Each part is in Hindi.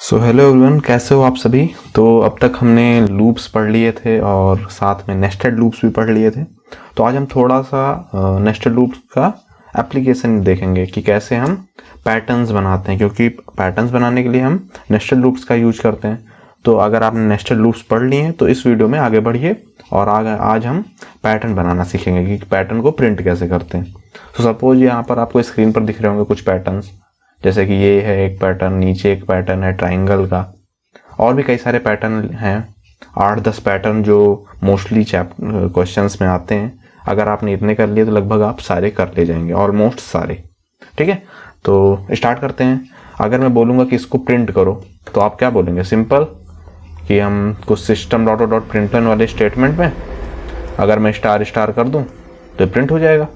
सो हेलो एवरीवन, कैसे हो आप सभी। तो अब तक हमने लूप्स पढ़ लिए थे और साथ में नेस्टेड लूप्स भी पढ़ लिए थे। तो आज हम थोड़ा सा नेस्टेड लूप्स का एप्लीकेशन देखेंगे कि कैसे हम पैटर्न्स बनाते हैं, क्योंकि पैटर्न्स बनाने के लिए हम नेस्टेड लूप्स का यूज करते हैं। तो अगर आपने नेस्टेड लूप्स पढ़ लिए हैं तो इस वीडियो में आगे बढ़िए और आज हम पैटर्न बनाना सीखेंगे कि पैटर्न को प्रिंट कैसे करते हैं। तो सपोज यहाँ पर आपको स्क्रीन पर दिख रहे होंगे कुछ पैटर्न्स, जैसे कि ये है एक पैटर्न, नीचे एक पैटर्न है ट्राइंगल का, और भी कई सारे पैटर्न हैं, 8-10 पैटर्न जो मोस्टली क्वेश्चंस में आते हैं। अगर आपने इतने कर लिए तो लगभग आप सारे कर ले जाएंगे, ऑलमोस्ट सारे। ठीक है, तो स्टार्ट करते हैं। अगर मैं बोलूँगा कि इसको प्रिंट करो तो आप क्या बोलेंगे? सिंपल कि हम कुछ सिस्टम डॉट प्रिंटन वाले स्टेटमेंट में अगर मैं स्टार स्टार कर दूँ तो प्रिंट हो जाएगा।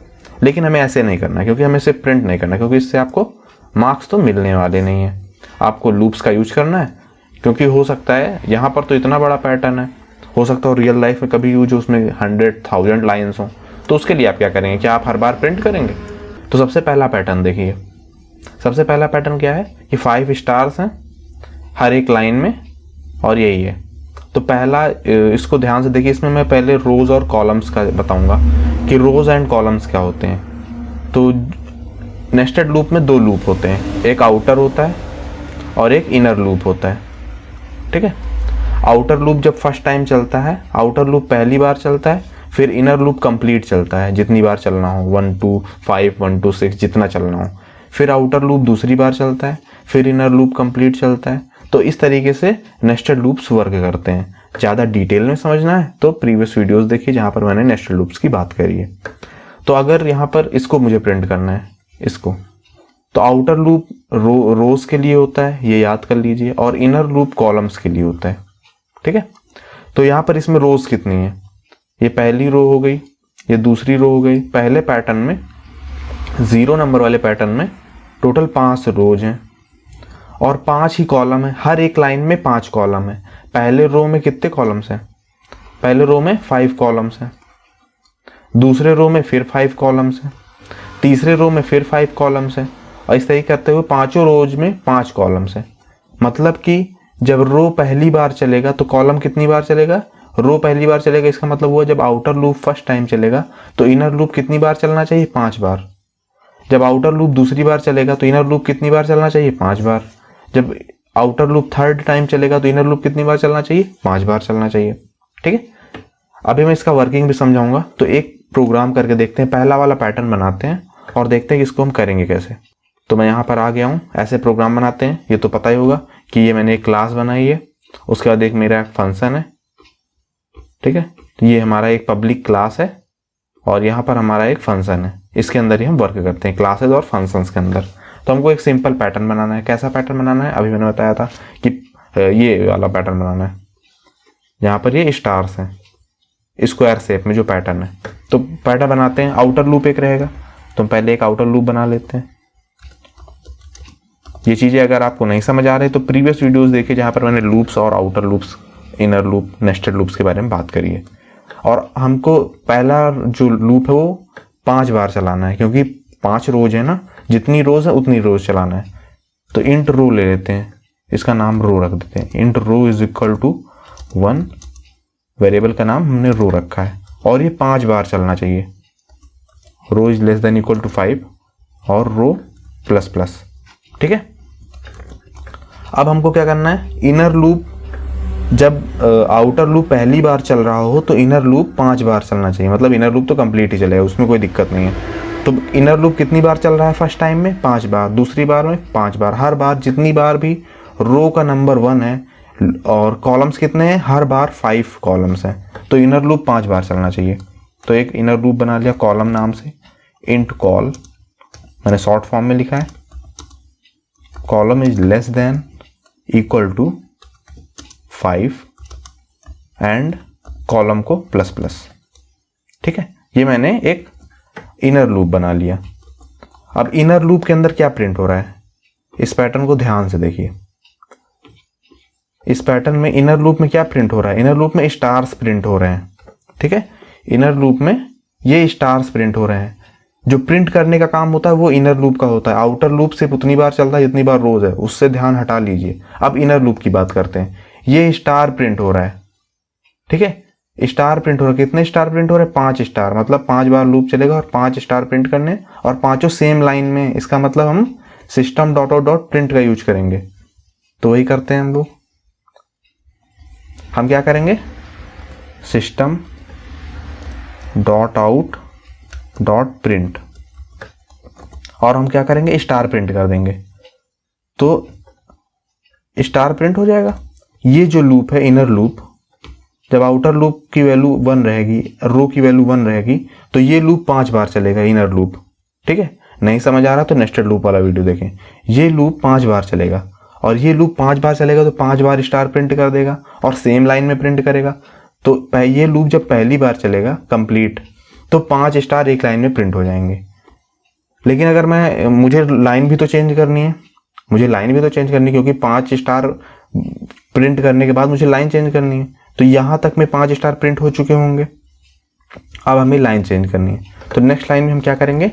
लेकिन हमें ऐसे नहीं करना, क्योंकि हमें सिर्फ प्रिंट नहीं करना, क्योंकि इससे आपको मार्क्स तो मिलने वाले नहीं है। आपको लूप्स का यूज करना है, क्योंकि हो सकता है यहाँ पर तो इतना बड़ा पैटर्न है, हो सकता है रियल लाइफ में कभी यूज हो, उसमें 100,000 लाइन्स हो। तो उसके लिए आप क्या करेंगे? क्या आप हर बार प्रिंट करेंगे? तो सबसे पहला पैटर्न देखिए। सबसे पहला पैटर्न क्या है कि 5 स्टार्स हैं हर एक लाइन में, और यही है। तो पहला, इसको ध्यान से देखिए, इसमें मैं पहले रोज और कॉलम्स का बताऊंगा कि रोज एंड कॉलम्स क्या होते हैं। तो नेस्टेड लूप में 2 लूप होते हैं, एक आउटर होता है और एक इनर लूप होता है। ठीक है, आउटर लूप जब फर्स्ट टाइम चलता है, आउटर लूप पहली बार चलता है, फिर इनर लूप कंप्लीट चलता है, जितनी बार चलना हो, 1 2 5 1 2 6 जितना चलना हो। फिर आउटर लूप दूसरी बार चलता है, फिर इनर लूप कंप्लीट चलता है। तो इस तरीके से नेस्टेड लूप्स वर्क करते हैं। ज़्यादा डिटेल में समझना है तो प्रीवियस वीडियोस देखिए, जहाँ पर मैंने नेस्टेड लूप्स की बात करी है। तो अगर यहाँ पर इसको मुझे प्रिंट करना है, इसको, तो आउटर लूप रोज के लिए होता है, ये याद कर लीजिए, और इनर लूप कॉलम्स के लिए होता है। ठीक है, तो यहाँ पर इसमें रोज कितनी है? ये पहली रो हो गई, ये दूसरी रो हो गई। पहले पैटर्न में, 0 नंबर वाले पैटर्न में टोटल 5 रोज हैं और 5 ही कॉलम है। हर एक लाइन में 5 कॉलम है। पहले रो में कितने कॉलम्स हैं? पहले रो में 5 कॉलम्स हैं, दूसरे रो में फिर 5 कॉलम्स हैं, तीसरे रो में फिर 5 कॉलम्स हैं, और इस तरीके करते हुए पांचों रोज में 5 कॉलम्स हैं। मतलब कि जब रो पहली बार चलेगा तो कॉलम कितनी बार चलेगा? रो पहली बार चलेगा। इसका मतलब हुआ जब आउटर लूप फर्स्ट टाइम चलेगा तो इनर लूप कितनी बार चलना चाहिए? 5 बार। जब आउटर लूप दूसरी बार चलेगा तो इनर लूप कितनी बार चलना चाहिए? 5 बार। जब आउटर लूप थर्ड टाइम चलेगा तो इनर लूप कितनी बार चलना चाहिए? 5 बार चलना चाहिए। ठीक है, अभी मैं इसका वर्किंग भी समझाऊंगा। तो एक प्रोग्राम करके देखते हैं, पहला वाला पैटर्न बनाते हैं और देखते हैं कि इसको हम करेंगे कैसे। तो मैं यहाँ पर आ गया हूँ। ऐसे प्रोग्राम बनाते हैं, ये तो पता ही होगा कि ये मैंने एक क्लास बनाई है, उसके बाद एक मेरा फंक्शन है। ठीक है, तो ये हमारा एक पब्लिक क्लास है और यहाँ पर हमारा एक फंक्शन है। इसके अंदर ही हम वर्क करते हैं, क्लासेस और फंक्शंस के अंदर। तो हमको एक सिंपल पैटर्न बनाना है। कैसा पैटर्न बनाना है? अभी मैंने बताया था कि ये वाला पैटर्न बनाना है। यहाँ पर ये स्टार्स हैं, स्क्वायर शेप में जो पैटर्न है। तो पैटर्न बनाते हैं। आउटर लूप एक रहेगा, तो हम पहले एक आउटर लूप बना लेते हैं। ये चीज़ें अगर आपको नहीं समझ आ रही तो प्रीवियस वीडियोस देखिए, जहाँ पर मैंने लूप्स और outer loops, inner loop, nested loops के बारे में बात करी है। और हमको पहला जो लूप है वो 5 बार चलाना है, क्योंकि 5 रोज है ना, जितनी रोज है उतनी रोज चलाना है। तो इंट रो ले लेते हैं, इसका नाम रो रख देते हैं। Int row is equal to 1, variable का नाम हमने रो रखा है, और ये 5 बार चलना चाहिए। Row is less than equal to 5 और रो प्लस प्लस। ठीक है, अब हमको क्या करना है? इनर लूप, जब आउटर लूप पहली बार चल रहा हो तो इनर लूप 5 बार चलना चाहिए। मतलब इनर लूप तो कंप्लीट ही चलेगा, उसमें कोई दिक्कत नहीं है। तो इनर लूप कितनी बार चल रहा है? फर्स्ट टाइम में 5 बार, दूसरी बार में 5 बार। हर बार जितनी बार भी रो का नंबर 1 है और कॉलम्स कितने हैं? हर बार 5 कॉलम्स हैं, तो इनर लूप 5 बार चलना चाहिए। तो एक इनर लूप बना लिया कॉलम नाम से, इंट कॉल, मैंने शॉर्ट फॉर्म में लिखा है, column is less than equal to 5 and column को प्लस प्लस। ठीक है, ये मैंने एक इनर लूप बना लिया। अब इनर लूप के अंदर क्या प्रिंट हो रहा है? इस पैटर्न को ध्यान से देखिए। इस पैटर्न में इनर लूप में क्या प्रिंट हो रहा है? इनर लूप में स्टार्स प्रिंट हो रहे हैं। ठीक है, इनर लूप में ये स्टार्स प्रिंट हो रहे हैं। जो प्रिंट करने का काम होता है वो इनर लूप का होता है। आउटर लूप सिर्फ उतनी बार चलता है जितनी बार रोज है, उससे ध्यान हटा लीजिए। अब इनर लूप की बात करते हैं। ये स्टार प्रिंट हो रहा है, ठीक है, स्टार प्रिंट हो रहा है। कितने स्टार प्रिंट हो रहे हैं? 5 स्टार, मतलब 5 बार लूप चलेगा और 5 स्टार प्रिंट करने, और पांचों सेम लाइन में। इसका मतलब हम system dot out dot print का यूज करेंगे। तो वही करते हैं हम लोग। हम क्या करेंगे? System dot out dot print, और हम क्या करेंगे? स्टार प्रिंट कर देंगे, तो स्टार प्रिंट हो जाएगा। ये जो लूप है इनर लूप, जब आउटर लूप की वैल्यू 1 रहेगी, रो की वैल्यू 1 रहेगी, तो ये लूप 5 बार चलेगा, इनर लूप। ठीक है, नहीं समझ आ रहा तो नेस्टेड लूप वाला वीडियो देखें। ये लूप 5 बार चलेगा, और ये लूप 5 बार चलेगा तो 5 बार स्टार प्रिंट कर देगा और सेम लाइन में प्रिंट करेगा। तो ये लूप जब पहली बार चलेगा कंप्लीट, तो 5 स्टार एक लाइन में प्रिंट हो जाएंगे। लेकिन अगर मुझे लाइन भी तो चेंज करनी है, क्योंकि 5 स्टार प्रिंट करने के बाद मुझे लाइन चेंज करनी है। तो यहां तक में 5 स्टार प्रिंट हो चुके होंगे, अब हमें लाइन चेंज करनी है। तो नेक्स्ट लाइन में हम क्या करेंगे?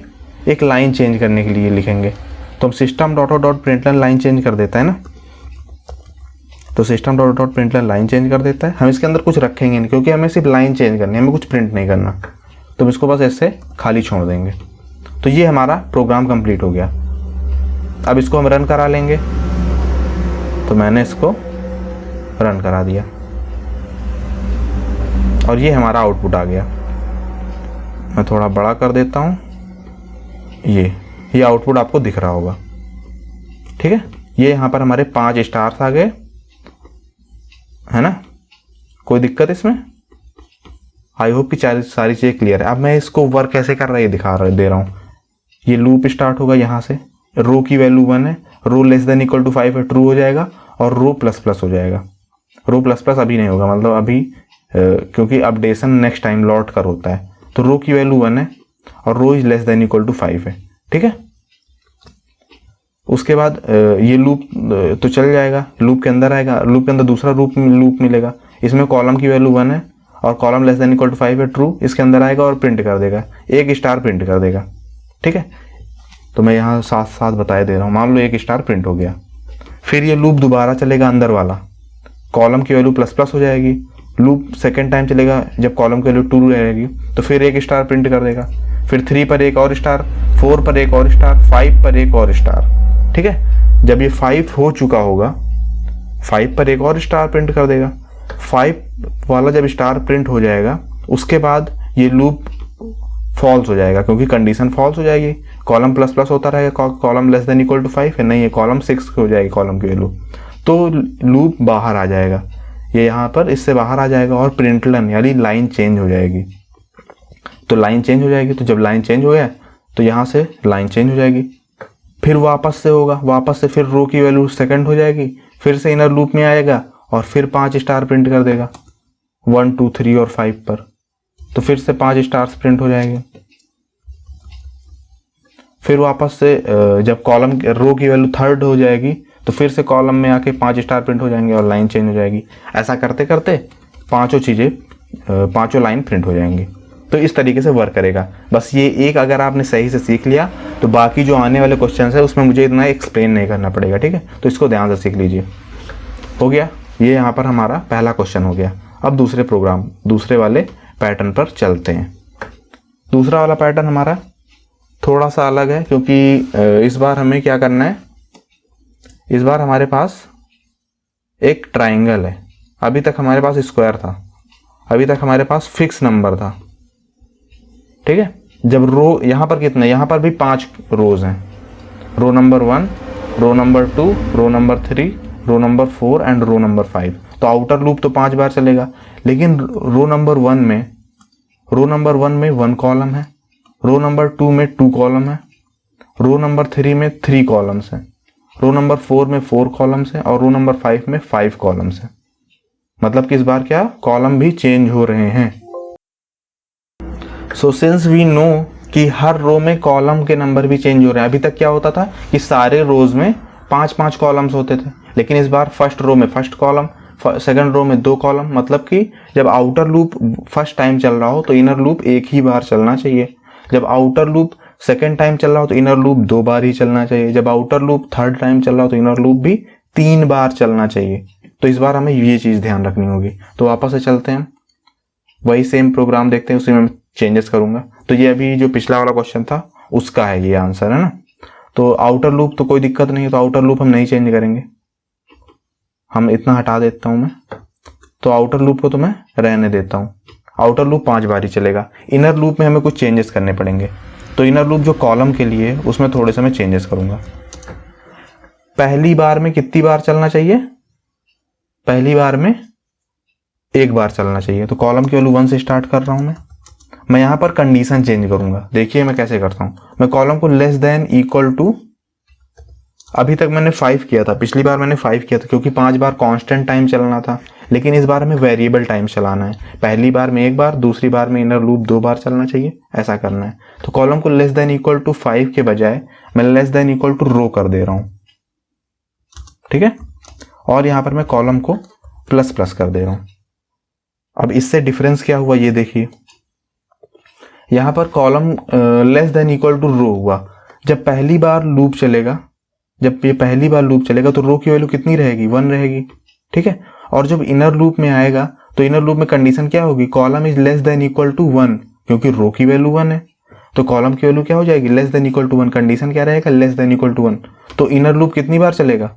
एक लाइन चेंज करने के लिए लिखेंगे, तो हम system dot out dot println line change कर देता है ना। तो system dot dot println line change कर देता है। हम इसके अंदर कुछ रखेंगे नहीं, क्योंकि हमें सिर्फ लाइन चेंज करनी है, हमें कुछ प्रिंट नहीं करना। तो हम इसको बस ऐसे खाली छोड़ देंगे। तो ये हमारा प्रोग्राम कंप्लीट हो गया। अब इसको हम रन करा लेंगे। तो मैंने इसको रन करा दिया और ये हमारा आउटपुट आ गया। मैं थोड़ा बड़ा कर देता हूँ, ये आउटपुट आपको दिख रहा होगा। ठीक है, ये यहाँ पर हमारे 5 स्टार्स आ गए, है ना। कोई दिक्कत इसमें? आई होप कि सारी चीज़ें क्लियर है। अब मैं इसको वर्क कैसे कर रहा है ये दे रहा हूँ। ये लूप स्टार्ट होगा यहाँ से, रो की वैल्यू 1 है, रो लेस देन इक्वल टू 5 है, ट्रू हो जाएगा, और रो प्लस प्लस हो जाएगा। रो प्लस प्लस अभी नहीं होगा, मतलब अभी क्योंकि अपडेशन नेक्स्ट टाइम लौट कर होता है। तो रो की वैल्यू 1 है और row is less than equal to 5 है। ठीक है, उसके बाद ये लूप तो चल जाएगा, लूप के अंदर आएगा, लूप के अंदर दूसरा लूप मिलेगा। इसमें कॉलम की वैल्यू 1 है और column less than equal to 5 है, ट्रू। इसके अंदर आएगा और प्रिंट कर देगा, एक स्टार प्रिंट कर देगा। ठीक है, तो मैं यहाँ साथ साथ बताए दे रहा हूँ। मान लो 1 स्टार प्रिंट हो गया, फिर ये लूप दोबारा चलेगा अंदर वाला, कॉलम की वैल्यू प्लस प्लस हो जाएगी। लूप सेकेंड टाइम चलेगा जब कॉलम की वैल्यू 2 रहेगी, तो फिर 1 स्टार प्रिंट कर देगा। फिर 3 पर एक और स्टार, 4 पर एक और स्टार, 5 पर एक और स्टार। ठीक है, जब ये 5 हो चुका होगा, 5 पर एक और स्टार प्रिंट कर देगा। 5 वाला जब स्टार प्रिंट हो जाएगा, उसके बाद ये लूप फॉल्स हो जाएगा, क्योंकि कंडीशन फॉल्स हो जाएगी। कॉलम प्लस प्लस होता रहेगा, column less than equal to 5 है, नहीं है, कॉलम 6 हो जाएगी कॉलम की वैल्यू। तो लूप बाहर आ जाएगा, ये यहाँ पर इससे बाहर आ जाएगा और प्रिंटलन यानी लाइन चेंज हो जाएगी। तो लाइन चेंज हो जाएगी, तो जब लाइन चेंज हो गया तो यहाँ से लाइन चेंज हो जाएगी। फिर वापस से होगा, वापस से फिर रो की वैल्यू सेकंड हो जाएगी, फिर से इनर लूप में आएगा और फिर 5 स्टार प्रिंट कर देगा 1 2 3 और 5 पर। तो फिर से 5 स्टार्स प्रिंट हो जाएंगे। फिर वापस से जब कॉलम रो की वैल्यू 3rd हो जाएगी, तो फिर से कॉलम में आके 5 स्टार प्रिंट हो जाएंगे और लाइन चेंज हो जाएगी। ऐसा करते करते पांचों लाइन प्रिंट हो जाएंगी। तो इस तरीके से वर्क करेगा। बस ये एक अगर आपने सही से सीख लिया तो बाकी जो आने वाले क्वेश्चन है उसमें मुझे इतना एक्सप्लेन नहीं करना पड़ेगा। ठीक है, तो इसको ध्यान से सीख लीजिए। हो गया, ये यहाँ पर हमारा पहला क्वेश्चन हो गया। अब दूसरे वाले पैटर्न पर चलते हैं। दूसरा वाला पैटर्न हमारा थोड़ा सा अलग है, क्योंकि इस बार हमें क्या करना है, इस बार हमारे पास एक ट्राइंगल है। अभी तक हमारे पास स्क्वायर था, अभी तक हमारे पास फिक्स नंबर था। ठीक है, जब रो यहाँ पर कितने, यहाँ पर भी 5 रोज हैं, row number 1, row number 2, row number 3, row number 4 and row number 5। तो आउटर लूप तो 5 बार चलेगा, लेकिन रो नंबर 1 में 1 कॉलम है, रो नंबर 2 में 2 कॉलम है, रो नंबर 3 में 3 कॉलम्स हैं, रो नंबर 4 में 4 कॉलम्स हैं और रो नंबर 5 में 5 कॉलम्स हैं। मतलब कि इस बार क्या कॉलम भी चेंज हो रहे हैं। सो सिंस वी नो कि हर रो में कॉलम के नंबर भी चेंज हो रहे हैं। अभी तक क्या होता था कि सारे रोज में 5-5 कॉलम्स होते थे, लेकिन इस बार फर्स्ट रो में फर्स्ट कॉलम, सेकंड रो में 2 कॉलम। मतलब कि जब आउटर लूप फर्स्ट टाइम चल रहा हो तो इनर लूप एक ही बार चलना चाहिए। जब आउटर लूप सेकेंड टाइम चल रहा हो तो इनर लूप 2 बार ही चलना चाहिए। जब आउटर लूप थर्ड टाइम चल रहा हो तो इनर लूप भी 3 बार चलना चाहिए। तो इस बार हमें ये चीज़ ध्यान रखनी होगी। तो वापस से चलते हैं, वही सेम प्रोग्राम देखते हैं, उसी में चेंजेस करूंगा। तो ये अभी जो पिछला वाला क्वेश्चन था उसका है ये आंसर, है ना। तो आउटर लूप तो कोई दिक्कत नहीं है, तो आउटर लूप हम नहीं चेंज करेंगे, हम इतना हटा देता हूं मैं। तो आउटर लूप को तो मैं रहने देता हूं, आउटर लूप 5 बार ही चलेगा। इनर लूप में हमें कुछ चेंजेस करने पड़ेंगे। तो इनर लूप जो कॉलम के लिए उसमें थोड़े से मैं चेंजेस करूंगा। पहली बार में कितनी बार चलना चाहिए? पहली बार में 1 बार चलना चाहिए। तो कॉलम की वैल्यू 1 से स्टार्ट कर रहा हूं मैं यहां पर कंडीशन चेंज करूंगा। देखिए मैं कैसे करता हूं, मैं कॉलम को लेस देन इक्वल टू, अभी तक मैंने 5 किया था, पिछली बार मैंने 5 किया था क्योंकि 5 बार कांस्टेंट टाइम चलना था, लेकिन इस बार हमें वेरिएबल टाइम चलाना है। पहली बार में 1 बार, दूसरी बार में इनर लूप 2 बार चलना चाहिए, ऐसा करना है। तो कॉलम को लेस देन इक्वल टू 5 के बजाय मैं less than equal to row कर दे रहा हूं, ठीक है। और यहां पर मैं कॉलम को प्लस प्लस कर दे रहा हूं। अब इससे डिफरेंस क्या हुआ ये देखिए, यहां पर column less than equal to row हुआ। जब पहली बार लूप चलेगा, जब ये पहली बार लूप चलेगा तो रो की वैल्यू कितनी रहेगी? 1 रहेगी, ठीक है। और जब इनर लूप में आएगा तो इनर लूप में कंडीशन क्या होगी? Column is less than equal to 1, क्योंकि रो की वैल्यू 1 है। तो कॉलम की वैल्यू क्या हो जाएगी? Less than equal to 1। Condition क्या रहेगा? Less than equal to 1। तो इनर लूप कितनी बार चलेगा?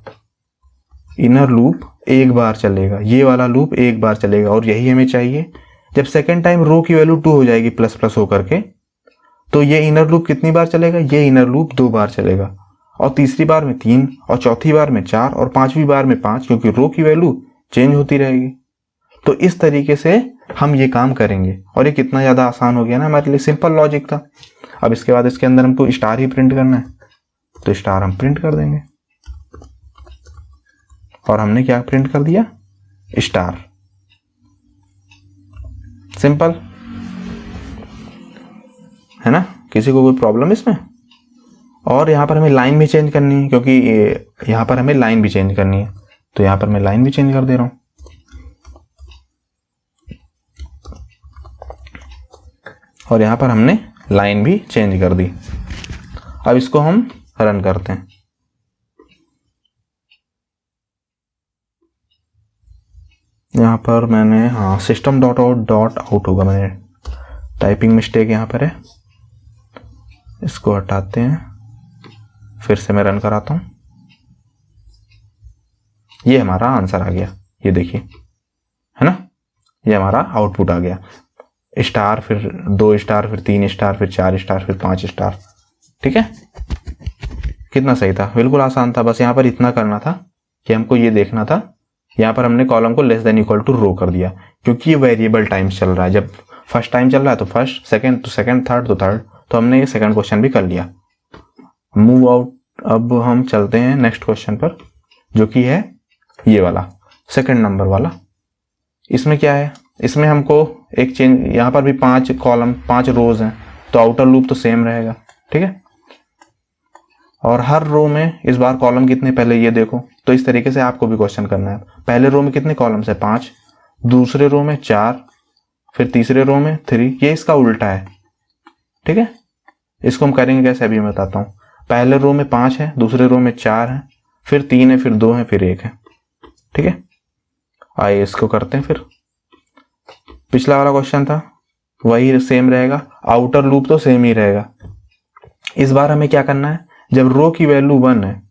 इनर लूप 1 बार चलेगा, ये वाला लूप 1 बार चलेगा, और यही हमें चाहिए। जब सेकेंड टाइम रो की वैल्यू 2 हो जाएगी प्लस प्लस होकर के, तो ये इनर लूप कितनी बार चलेगा? ये इनर लूप 2 बार चलेगा, और तीसरी बार में 3, और चौथी बार में 4, और पांचवी बार में 5, क्योंकि रो की वैल्यू चेंज होती रहेगी। तो इस तरीके से हम ये काम करेंगे, और ये कितना ज्यादा आसान हो गया ना हमारे लिए, सिंपल लॉजिक था। अब इसके बाद इसके अंदर हमको स्टार ही प्रिंट करना है, तो स्टार हम प्रिंट कर देंगे, और हमने क्या प्रिंट कर दिया? स्टार। सिंपल है ना, किसी को कोई प्रॉब्लम इसमें? और यहां पर हमें लाइन भी चेंज करनी है, क्योंकि यहां पर हमें लाइन भी चेंज करनी है, तो यहां पर मैं लाइन भी चेंज कर दे रहा हूं। और यहां पर हमने लाइन भी चेंज कर दी। अब इसको हम रन करते हैं। यहां पर मैंने system dot out dot out होगा, मैंने टाइपिंग मिस्टेक यहां पर है, इसको हटाते हैं, फिर से मैं रन कराता हूं। ये हमारा आंसर आ गया, ये देखिए, है ना, ये हमारा आउटपुट आ गया। स्टार, फिर 2 स्टार, फिर 3 स्टार, फिर 4 स्टार, फिर 5 स्टार, ठीक है। कितना सही था, बिल्कुल आसान था। बस यहां पर इतना करना था कि हमको ये देखना था, यहां पर हमने कॉलम को less than equal to row कर दिया, क्योंकि ये वेरिएबल टाइम्स चल रहा है। जब फर्स्ट टाइम चल रहा है तो फर्स्ट, सेकंड तो सेकंड, थर्ड तो थर्ड, तो हमने ये सेकंड क्वेश्चन भी कर लिया। Move out. अब हम चलते हैं नेक्स्ट क्वेश्चन पर, जो कि है ये वाला, सेकंड नंबर वाला। इसमें क्या है? इसमें हमको एक चेंज, यहां पर भी 5 कॉलम 5 रोज हैं, तो आउटर लूप तो सेम रहेगा, ठीक है। और हर रो में इस बार कॉलम कितने, पहले ये देखो। तो इस तरीके से आपको भी क्वेश्चन करना है। पहले रो में कितने कॉलम्स है? 5, दूसरे रो में 4, फिर तीसरे रो में 3, ये इसका उल्टा है, ठीक है। इसको हम करेंगे कैसे, अभी मैं बताता हूं। पहले रो में 5 है, दूसरे रो में 4 है, फिर 3 है, फिर 2 है, फिर 1 है, ठीक है। आइए इसको करते हैं। फिर पिछला वाला क्वेश्चन था वही सेम रहेगा, आउटर लूप तो सेम ही रहेगा। इस बार हमें क्या करना है, जब रो की वैल्यू 1 है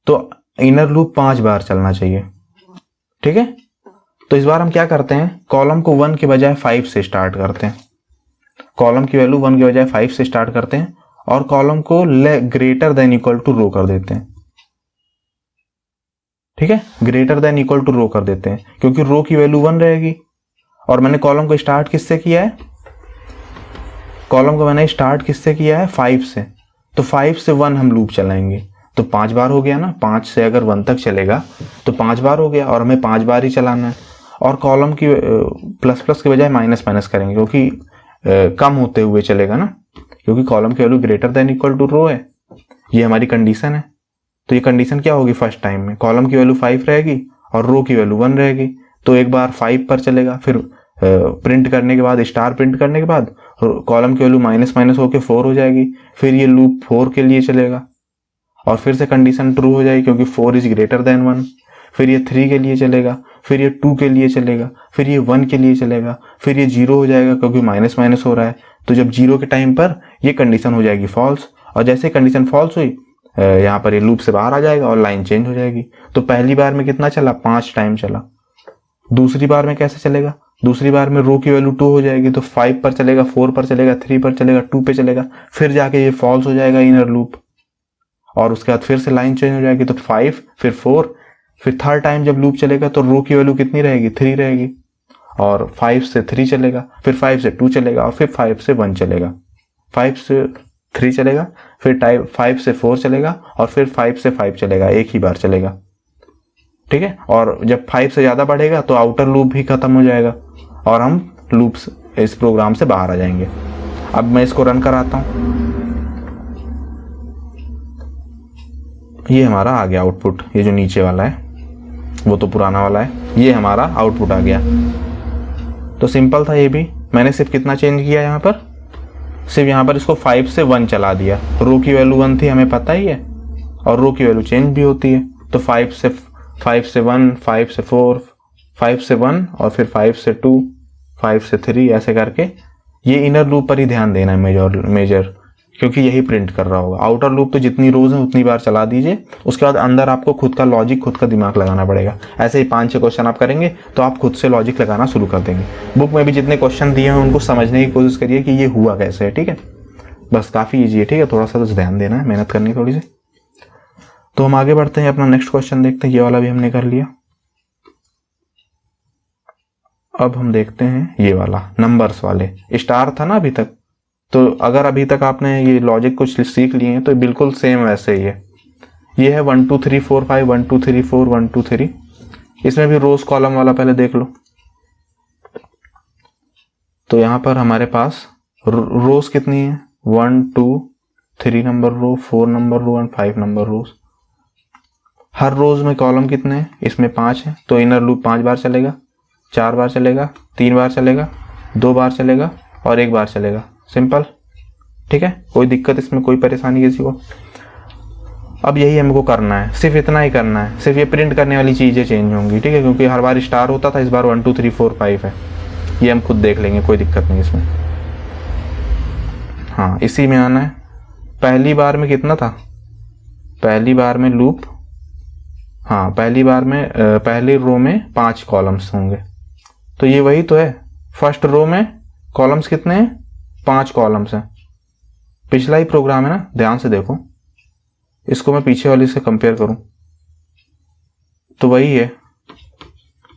तो इनर लूप 5 बार चलना चाहिए, ठीक है। तो इस बार हम क्या करते हैं, कॉलम को 1 के बजाय 5 से स्टार्ट करते हैं। कॉलम की वैल्यू 1 के बजाय 5 से स्टार्ट करते हैं, और कॉलम को greater than equal to row कर देते हैं, ठीक है। Greater than equal to row कर देते हैं, क्योंकि रो की वैल्यू 1 रहेगी। और मैंने कॉलम को स्टार्ट किससे किया है? कॉलम को मैंने स्टार्ट किससे किया है? 5 से। तो 5 से 1 हम लूप चलाएंगे, तो 5 बार हो गया ना। 5 से अगर 1 तक चलेगा तो 5 बार हो गया, और हमें 5 बार ही चलाना है। और कॉलम की प्लस प्लस के बजाय माइनस माइनस करेंगे, क्योंकि कम होते हुए चलेगा ना, क्योंकि कॉलम की value greater than equal to row है। ये हमारी कंडीशन है। तो ये कंडीशन क्या होगी, फर्स्ट टाइम में कॉलम की वैल्यू 5 रहेगी और रो की वैल्यू 1 रहेगी। तो एक बार 5 पर चलेगा, फिर प्रिंट करने के बाद, स्टार प्रिंट करने के बाद कॉलम की वैल्यू माइनस माइनस होकर 4 हो जाएगी। फिर ये लूप 4 के लिए चलेगा और फिर से कंडीशन ट्रू हो जाएगी क्योंकि 4 इज ग्रेटर देन 1। फिर ये 3 के लिए चलेगा, फिर ये 2 के लिए चलेगा, फिर ये 1 के लिए चलेगा, फिर ये 0 हो जाएगा क्योंकि माइनस माइनस हो रहा है। तो जब 0 के टाइम पर ये कंडीशन हो जाएगी फॉल्स, और जैसे कंडीशन फॉल्स हुई यहाँ पर ये लूप से बाहर आ जाएगा और लाइन चेंज हो जाएगी। तो पहली बार में कितना चला, 5 टाइम चला। दूसरी बार में कैसे चलेगा, दूसरी बार में रो की वैल्यू 2 हो जाएगी, तो 5 पर चलेगा, 4 पर चलेगा, 3 पर चलेगा, 2 पे चलेगा, फिर जाके ये फॉल्स हो जाएगा इनर लूप, और उसके बाद फिर से लाइन चेंज हो जाएगी। तो 5 फिर 4, फिर थर्ड टाइम जब लूप चलेगा तो रो की वैल्यू कितनी रहेगी, 3 रहेगी, और 5 से 3 चलेगा, फिर 5 से 2 चलेगा, और फिर 5 से 1 चलेगा, 5 से 3 चलेगा, फिर 5 से 4 चलेगा, और फिर 5 से 5 चलेगा, एक ही बार चलेगा। ठीक है, और जब 5 से ज्यादा बढ़ेगा तो आउटर लूप भी खत्म हो जाएगा और हम लूप्स इस प्रोग्राम से बाहर आ जाएंगे। अब मैं इसको रन कराता हूं। ये हमारा आ गया आउटपुट, ये जो नीचे वाला है वो तो पुराना वाला है, ये हमारा आउटपुट आ गया। तो सिंपल था ये भी, मैंने सिर्फ कितना चेंज किया यहाँ पर, सिर्फ यहाँ पर इसको 5 से 1 चला दिया। रो की वैल्यू 1 थी, हमें पता ही है, और रो की वैल्यू चेंज भी होती है। तो 5 से 1, 5 से 4, 5 से 1, और फिर 5 से 2, 5 से 3, ऐसे करके ये इनर लूप पर ही ध्यान देना है मेजर, क्योंकि यही प्रिंट कर रहा होगा। आउटर लूप तो जितनी रोज है उतनी बार चला दीजिए, उसके बाद अंदर आपको खुद का लॉजिक, खुद का दिमाग लगाना पड़ेगा। ऐसे ही 5-6 क्वेश्चन आप करेंगे तो आप खुद से लॉजिक लगाना शुरू कर देंगे। बुक में भी जितने क्वेश्चन दिए हैं उनको समझने की कोशिश करिए कि ये हुआ कैसे है। ठीक है, बस काफ़ी ईजी है। ठीक है, थोड़ा सा बस ध्यान देना है, मेहनत करनी थोड़ी सी। तो हम आगे बढ़ते हैं, अपना नेक्स्ट क्वेश्चन देखते हैं। ये वाला भी हमने कर लिया। अब हम देखते हैं ये वाला नंबर्स वाले, स्टार था ना अभी तक। तो अगर अभी तक आपने ये लॉजिक कुछ सीख लिए हैं तो बिल्कुल सेम वैसे ही है। ये है 1 2 3 4 5, 1 2 3 4, 1 2 3। इसमें भी रोज कॉलम वाला पहले देख लो। तो यहां पर हमारे पास रोज कितनी है, 1 2 3 number row, 4 number row and 5 number rows. हर रोज में कॉलम कितने हैं, इसमें 5 है। तो इनर लूप 5 बार चलेगा, 4 बार चलेगा, 3 बार चलेगा, 2 बार चलेगा और 1 बार चलेगा। सिंपल। ठीक है, कोई दिक्कत इसमें, कोई परेशानी किसी को। अब यही हमको करना है, सिर्फ इतना ही करना है, सिर्फ ये प्रिंट करने वाली चीजें चेंज होंगी। ठीक है, क्योंकि हर बार स्टार होता था, इस बार 1 2 3 4 5 है। ये हम खुद देख लेंगे, कोई दिक्कत नहीं इसमें। हाँ, इसी में आना है। पहली बार में कितना था, पहली बार में लूप, हाँ पहली बार में पहली रो में 5 कॉलम्स होंगे। तो ये वही तो है, फर्स्ट रो में कॉलम्स कितने हैं, 5 कॉलम्स हैं। पिछला ही प्रोग्राम है ना, ध्यान से देखो। इसको मैं पीछे वाली से कंपेयर करूं तो वही है,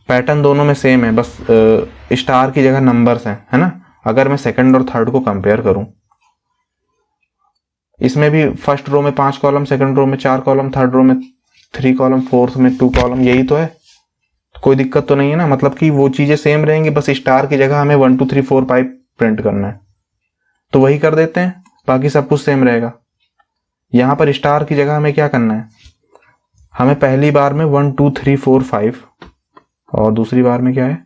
पैटर्न दोनों में सेम है, बस स्टार की जगह नंबर्स हैं, है ना। अगर मैं सेकंड और थर्ड को कंपेयर करूं, इसमें भी फर्स्ट रो में 5 कॉलम, सेकंड रो में 4 कॉलम, थर्ड रो में 3 कॉलम, फोर्थ में 2 कॉलम, यही तो है। कोई दिक्कत तो नहीं है ना, मतलब कि वो चीजें सेम रहेंगी, बस स्टार की जगह हमें 1 2 3 4 5 प्रिंट करना है, तो वही कर देते हैं, बाकी सब कुछ सेम रहेगा। यहां पर स्टार की जगह हमें क्या करना है, हमें पहली बार में 1 2 3 4 5 और दूसरी बार में क्या है,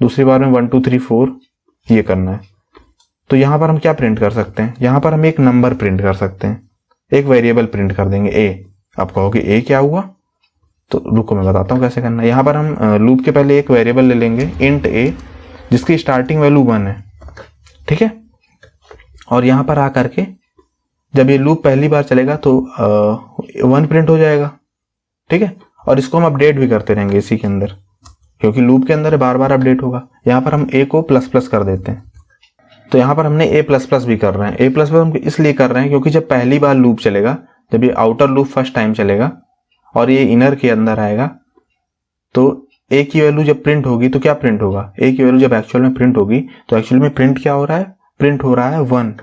दूसरी बार में 1 2 3 4 ये करना है। तो यहां पर हम क्या प्रिंट कर सकते हैं, यहां पर हम एक नंबर प्रिंट कर सकते हैं, एक वेरिएबल प्रिंट कर देंगे ए। आप कहोगे ए क्या हुआ, तो रुको मैं बताता हूँ कैसे करना है। यहाँ पर हम लूप के पहले एक वेरिएबल ले लेंगे इंट ए, जिसकी स्टार्टिंग वैल्यू 1 है। ठीक है, और यहाँ पर आकर के जब ये लूप पहली बार चलेगा तो 1 प्रिंट हो जाएगा। ठीक है, और इसको हम अपडेट भी करते रहेंगे इसी के अंदर, क्योंकि लूप के अंदर बार बार अपडेट होगा। यहाँ पर हम ए को प्लस प्लस कर देते हैं, तो यहाँ पर हमने ए प्लस प्लस भी कर रहे हैं। ए प्लस प्लस हम इसलिए कर रहे हैं क्योंकि जब पहली बार लूप चलेगा, जब ये आउटर लूप फर्स्ट टाइम चलेगा और ये इनर के अंदर आएगा, तो ए की वैल्यू जब प्रिंट होगी तो क्या प्रिंट होगा, ए की वैल्यू जब एक्चुअल में प्रिंट होगी तो एक्चुअल में प्रिंट क्या हो रहा है, प्रिंट हो रहा है 1।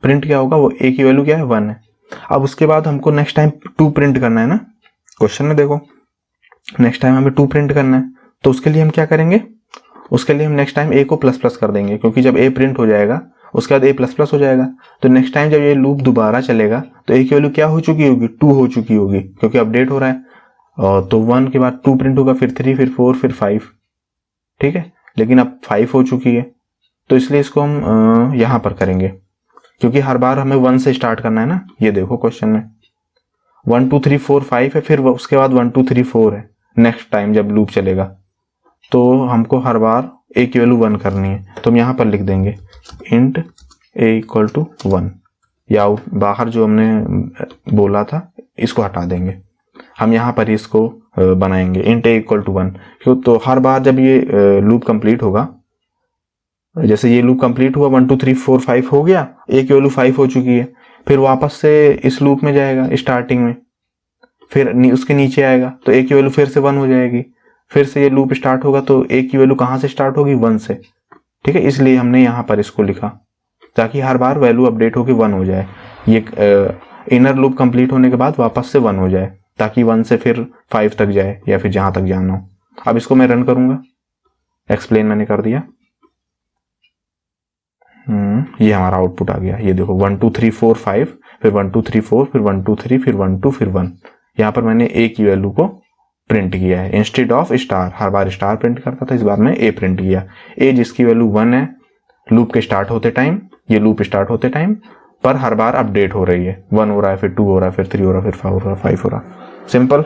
प्रिंट क्या होगा, वो ए की वैल्यू क्या है 1 है। अब उसके बाद हमको नेक्स्ट टाइम 2 प्रिंट करना है ना, क्वेश्चन में देखो नेक्स्ट टाइम हमें 2 प्रिंट करना है। तो उसके लिए हम क्या करेंगे, उसके लिए हम नेक्स्ट टाइम ए को प्लस प्लस कर देंगे, क्योंकि जब ए प्रिंट हो जाएगा उसके बाद ए प्लस प्लस हो जाएगा। तो नेक्स्ट टाइम जब ये लूप दोबारा चलेगा तो ए की वैल्यू क्या हो चुकी होगी, 2 हो चुकी होगी, क्योंकि अपडेट हो रहा है। और तो 1 के बाद 2 प्रिंट होगा, फिर 3, फिर 4, फिर 5। ठीक है, लेकिन अब 5 हो चुकी है, तो इसलिए इसको हम यहाँ पर करेंगे, क्योंकि हर बार हमें 1 से स्टार्ट करना है ना। ये देखो क्वेश्चन में 1 2 3 4 5 है, फिर उसके बाद 1 2 3 4 है नेक्स्ट टाइम जब लूप चलेगा। तो हमको हर बार a की वैल्यू 1 करनी है, तो हम यहाँ पर लिख देंगे इंट a इक्वल टू 1, या बाहर जो हमने बोला था इसको हटा देंगे, हम यहाँ पर इसको बनाएंगे इंट a इक्वल टू 1। क्यों? तो हर बार जब ये लूप कंप्लीट होगा, जैसे ये लूप कंप्लीट हुआ 1 2 3 4 5 हो गया, a की वैल्यू 5 हो चुकी है, फिर वापस से इस लूप में जाएगा स्टार्टिंग में, फिर उसके नीचे आएगा तो a की वैल्यू फिर से 1 हो जाएगी, फिर से ये लूप स्टार्ट होगा तो a की वैल्यू कहाँ से स्टार्ट होगी? 1 से। ठीक है, इसलिए हमने यहाँ पर इसको लिखा ताकि हर बार वैल्यू अपडेट होकर 1 हो जाए। ये इनर लूप कंप्लीट होने के बाद वापस से 1 हो जाए, ताकि 1 से फिर 5 तक जाए या फिर जहां तक जाना हो। अब इसको मैं रन करूंगा, एक्सप्लेन मैंने कर दिया। ये हमारा आउटपुट आ गया। ये देखो 1 2 3 4 5, फिर 1 2 3 4, फिर 1 2 3, फिर 1 2, फिर 1। यहाँ पर मैंने a की वैल्यू को प्रिंट किया है instead of star. Her bar star print करता था, इस बार मैं a प्रिंट किया। a जिसकी वैल्यू 1 है लूप के स्टार्ट होते टाइम, ये लूप स्टार्ट होते टाइम पर हर बार अपडेट हो रही है। 1 हो रहा है, फिर 2 हो रहा है, फिर 3 हो रहा है, फिर 4 हो रहा है, 5 हो रहा है। सिंपल।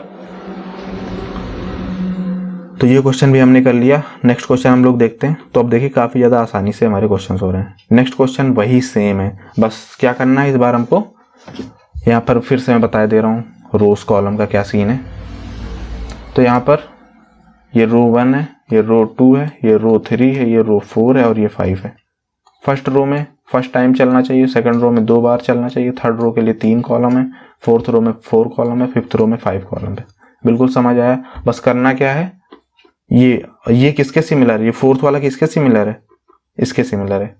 तो ये क्वेश्चन भी हमने कर लिया। नेक्स्ट क्वेश्चन हम लोग देखते हैं। तो अब देखिए काफी ज्यादा आसानी से हमारे क्वेश्चन हो रहे हैं। नेक्स्ट क्वेश्चन वही सेम है, बस क्या करना है इस बार हमको, यहाँ पर फिर से मैं बता दे रहा हूँ रोज कॉलम का क्या सीन है। तो यहाँ पर ये रो 1 है, ये रो 2 है, ये रो 3 है, ये रो 4 है और ये 5 है। फर्स्ट रो में फर्स्ट टाइम चलना चाहिए, सेकंड रो में 2 बार चलना चाहिए, थर्ड रो के लिए 3 कॉलम है, फोर्थ रो में 4 कॉलम है, फिफ्थ रो में 5 कॉलम है। बिल्कुल समझ आया। बस करना क्या है, ये किसके सिमिलर है? ये फोर्थ वाला किसके सिमिलर है? इसके सिमिलर है,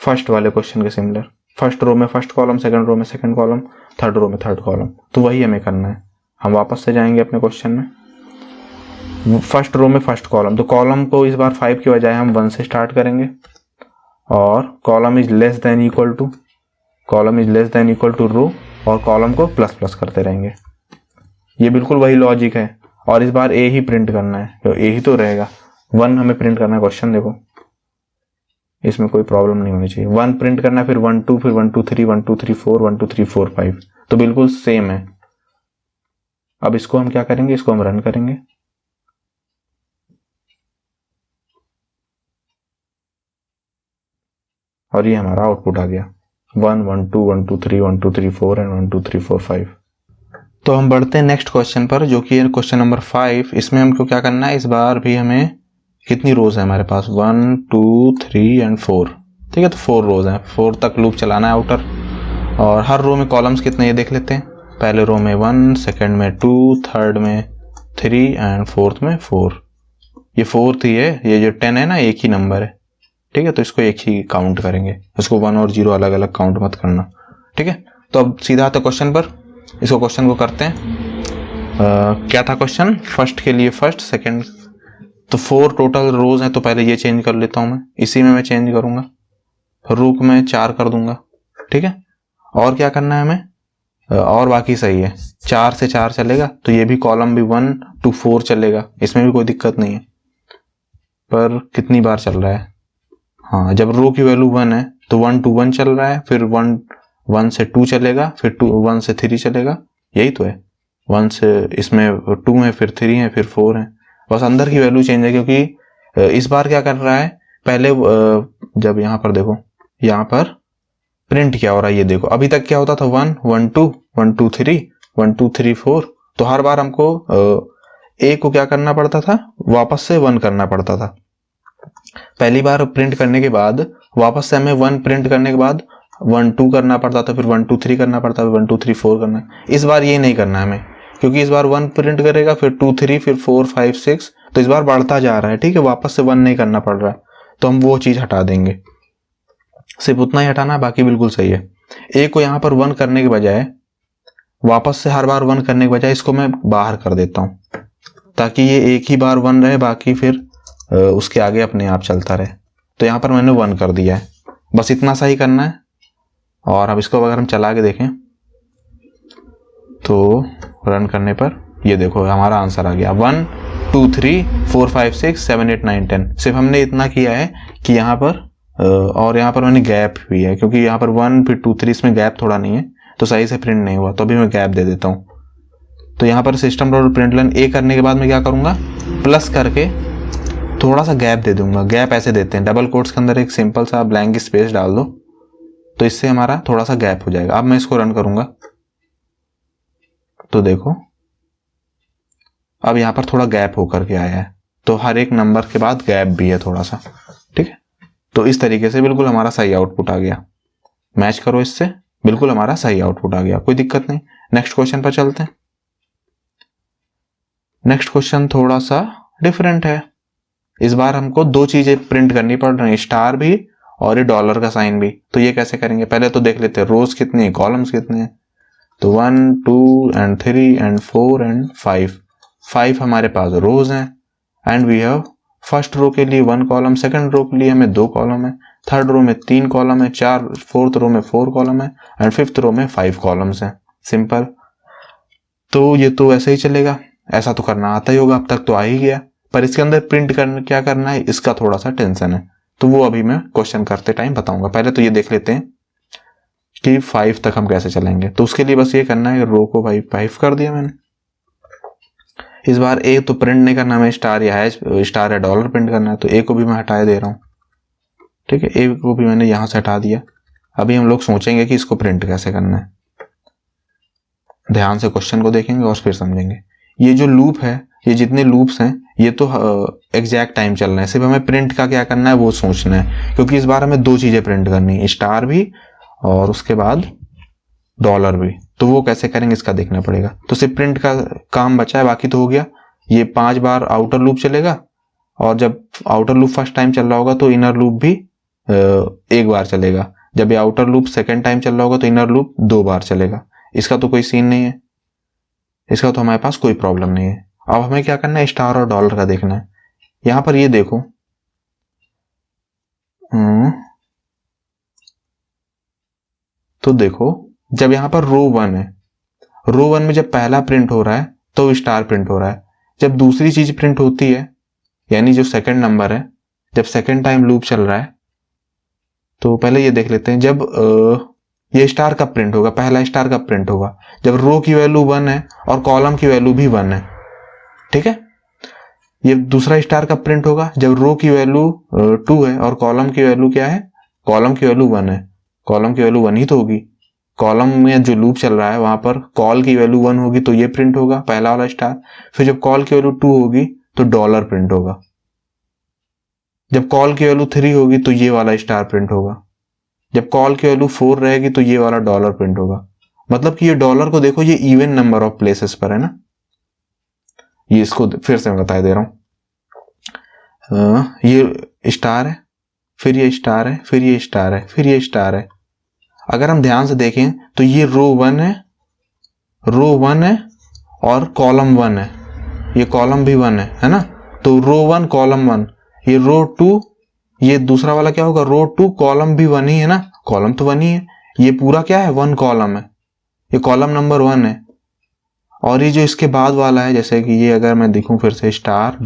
फर्स्ट वाले क्वेश्चन के सिमिलर। फर्स्ट रो में फर्स्ट कॉलम, सेकंड रो में सेकंड कॉलम, थर्ड रो में थर्ड कॉलम। तो वही हमें करना है। हम वापस से जाएंगे अपने क्वेश्चन में। फर्स्ट रो में फर्स्ट कॉलम, तो कॉलम को इस बार 5 की बजाय हम 1 से स्टार्ट करेंगे, और column is less than equal to, column is less than equal to row, और कॉलम को प्लस प्लस करते रहेंगे। ये बिल्कुल वही लॉजिक है। और इस बार ए ही प्रिंट करना है, तो ए ही तो रहेगा। 1 हमें प्रिंट करना है। क्वेश्चन देखो, इसमें कोई प्रॉब्लम नहीं होनी चाहिए। 1 प्रिंट करना है, फिर 1 2, फिर 1 2 3, 1 2 3 4, 1 2 3 4 5। तो बिल्कुल सेम है। अब इसको हम क्या करेंगे, इसको हम रन करेंगे। और ये हमारा आउटपुट आ गया 1 1 2 1 2 3 1 2 3 4 एंड 1 2 3 4 5। तो हम बढ़ते हैं नेक्स्ट क्वेश्चन पर, जो कि है क्वेश्चन नंबर 5। इसमें हमको क्या करना है, इस बार भी हमें कितनी रोज है हमारे पास, 1 2 3 एंड 4। ठीक है, तो 4 रोज हैं, 4 तक लूप चलाना है आउटर। और हर रो में कॉलम्स कितने ये देख लेते हैं। पहले रो में 1, सेकंड में 2, थर्ड में 3 एंड फोर्थ में 4। ये फोर्थ ही है, ये जो 10 है ना एक ही नंबर है। ठीक है, तो इसको एक ही काउंट करेंगे, इसको 1 और 0 अलग अलग काउंट मत करना। ठीक है, तो अब सीधा आता क्वेश्चन पर, इसको क्वेश्चन को करते हैं। क्या था क्वेश्चन, फर्स्ट के लिए फर्स्ट, सेकंड, तो 4 टोटल रोज हैं। तो पहले ये चेंज कर लेता हूं मैं, इसी में मैं चेंज करूंगा, रो को मैं 4 कर दूंगा। ठीक है, और क्या करना है हमें, और बाकी सही है, 4 से 4 चलेगा, तो ये भी कॉलम भी 1 2 4 चलेगा, इसमें भी कोई दिक्कत नहीं है। पर कितनी बार चल रहा है, हाँ, जब रो की वैल्यू 1 है तो 1 to 1 चल रहा है, फिर 1 से 2 चलेगा, फिर 1 से 3 चलेगा। यही तो है, 1 से इसमें 2 है, फिर 3 है, फिर 4 है। बस अंदर की वैल्यू चेंज है, क्योंकि इस बार क्या कर रहा है, पहले जब यहाँ पर देखो, यहाँ पर प्रिंट क्या हो रहा है, ये देखो, अभी तक क्या होता था 1 1 2 1 2 3 1 2 3 4। तो हर बार हमको ए को क्या करना पड़ता था, वापस से 1 करना पड़ता था। पहली बार प्रिंट करने के बाद वापस से हमें 1 प्रिंट करने के बाद 1 2 करना पड़ता था, फिर 1 2 3 करना पड़ता था, 1 2 3 4 करना। इस बार ये नहीं करना है हमें, क्योंकि इस बार 1 प्रिंट करेगा, फिर 2 3, फिर 4 5 6, तो इस बार बढ़ता जा रहा है। ठीक है, वापस से 1 नहीं करना पड़ रहा है, तो हम वो चीज हटा देंगे, सिर्फ उतना ही हटाना, बाकी बिल्कुल सही है। ए को यहाँ पर 1 करने के बजाय, वापस से हर बार 1 करने के बजाय, इसको मैं बाहर कर देता हूं, ताकि ये एक ही बार 1 रहे, बाकी फिर उसके आगे अपने आप चलता रहे। तो यहाँ पर मैंने 1 कर दिया है, बस इतना सा ही करना है। और अब इसको अगर हम चला के देखें, तो रन करने पर ये देखो हमारा आंसर आ गया 1 2 3 4 5 6 7 8 9 10। सिर्फ हमने इतना किया है कि यहाँ पर और यहाँ पर मैंने गैप भी है, क्योंकि यहाँ पर 1 फिर 2 3 इसमें गैप थोड़ा नहीं है तो सही से प्रिंट नहीं हुआ, तो अभी मैं गैप दे देता हूँ। तो यहाँ पर सिस्टम डॉट प्रिंटलन ए करने के बाद मैं क्या करूँगा, प्लस करके थोड़ा सा गैप दे दूंगा। गैप ऐसे देते हैं, डबल कोट्स के अंदर एक सिंपल सा ब्लैंक स्पेस डाल दो, तो इससे हमारा थोड़ा सा गैप हो जाएगा। अब मैं इसको रन करूंगा तो देखो अब यहाँ पर थोड़ा गैप होकर के आया है, तो हर एक नंबर के बाद गैप भी है थोड़ा सा, ठीक है। तो इस तरीके से बिल्कुल हमारा सही आउटपुट आ गया। मैच करो इससे, बिल्कुल हमारा सही आउटपुट आ गया, कोई दिक्कत नहीं। नेक्स्ट क्वेश्चन पर चलते हैं। नेक्स्ट क्वेश्चन थोड़ा सा डिफरेंट है। इस बार हमको दो चीजें प्रिंट करनी पड़ रही है, स्टार भी और ये डॉलर का साइन भी। तो ये कैसे करेंगे, पहले तो देख लेते हैं रोज कितनी है, कॉलम्स कितने हैं। तो 1 2 एंड 3 एंड 4 एंड 5 हमारे पास रोज हैं। And we have first row के लिए 1 कॉलम, सेकंड रो के लिए हमें 2 कॉलम है, थर्ड रो में 3 कॉलम है, फोर्थ रो में 4 कॉलम है एंड फिफ्थ रो में 5 कॉलम्स हैं। सिंपल। तो ये तो ऐसे ही चलेगा, ऐसा तो करना आता ही होगा, अब तक तो आ ही गया। पर इसके अंदर प्रिंट करना क्या करना है, इसका थोड़ा सा टेंशन है, तो वो अभी मैं क्वेश्चन करते टाइम बताऊंगा। पहले तो ये देख लेते हैं कि 5 तक हम कैसे चलेंगे। तो उसके लिए बस ये करना है, रो को भाई 5 कर दिया मैंने। इस बार ए तो प्रिंट नहीं करना, मैं स्टार या हैश, स्टार या डॉलर प्रिंट करना है, तो ए को भी मैं हटा दे रहा हूँ, ठीक है। ए को भी मैंने यहां से हटा दिया। अभी हम लोग सोचेंगे कि इसको प्रिंट कैसे करना है। ध्यान से क्वेश्चन को देखेंगे और फिर समझेंगे। ये जो लूप है, ये जितने लूप्स हैं, ये तो एग्जैक्ट टाइम चल रहा है, सिर्फ हमें प्रिंट का क्या करना है वो सोचना है, क्योंकि इस बार हमें 2 चीजें प्रिंट करनी है, स्टार भी और उसके बाद डॉलर भी। तो वो कैसे करेंगे इसका देखना पड़ेगा। तो सिर्फ प्रिंट का काम बचा है, बाकी तो हो गया। ये 5 बार आउटर लूप चलेगा, और जब आउटर लूप फर्स्ट टाइम चल रहा होगा तो इनर लूप भी 1 बार चलेगा। जब ये आउटर लूप सेकेंड टाइम चल रहा होगा तो इनर लूप 2 बार चलेगा। इसका तो कोई सीन नहीं है, इसका तो हमारे पास कोई प्रॉब्लम नहीं है। अब हमें क्या करना है, स्टार और डॉलर का देखना है। यहां पर ये देखो, तो देखो जब यहां पर रो 1 है, रो 1 में जब पहला प्रिंट हो रहा है तो स्टार प्रिंट हो रहा है। जब दूसरी चीज प्रिंट होती है, यानी जो सेकंड नंबर है, जब सेकंड टाइम लूप चल रहा है, तो पहले ये देख लेते हैं, जब ये स्टार कब प्रिंट होगा, पहला स्टार कब प्रिंट होगा, जब रो की वैल्यू 1 है और कॉलम की वैल्यू भी 1 है, ठीक है। ये दूसरा स्टार कब प्रिंट होगा, जब रो की वैल्यू 2 है और कॉलम की वैल्यू क्या है, कॉलम की वैल्यू 1 है। कॉलम की वैल्यू 1 ही तो होगी, कॉलम में जो लूप चल रहा है वहां पर कॉल की वैल्यू 1 होगी, तो ये प्रिंट होगा पहला वाला स्टार। फिर जब कॉल की वैल्यू 2 होगी तो डॉलर प्रिंट होगा। जब कॉल की वैल्यू 3 होगी तो ये वाला स्टार प्रिंट होगा। जब कॉल की वैल्यू 4 रहेगी तो ये वाला डॉलर प्रिंट होगा। मतलब कि ये डॉलर को देखो, ये इवन नंबर ऑफ प्लेसेस पर है ना। ये इसको फिर से मैं बता दे रहा हूं, ये स्टार है, फिर ये स्टार है, फिर ये स्टार है, फिर ये स्टार है। अगर हम ध्यान से देखें तो ये रो 1 है, रो 1 है और कॉलम 1 है, ये कॉलम भी 1 है ना। तो रो 1 कॉलम 1, ये रो 2, ये दूसरा वाला क्या होगा, रो 2 कॉलम भी 1 ही है ना, कॉलम तो 1 ही है। ये पूरा क्या है, 1 कॉलम है, ये कॉलम नंबर 1 है। और ये जो इसके बाद वाला है, जैसे कि ये अगर मैं देखूं फिर से, star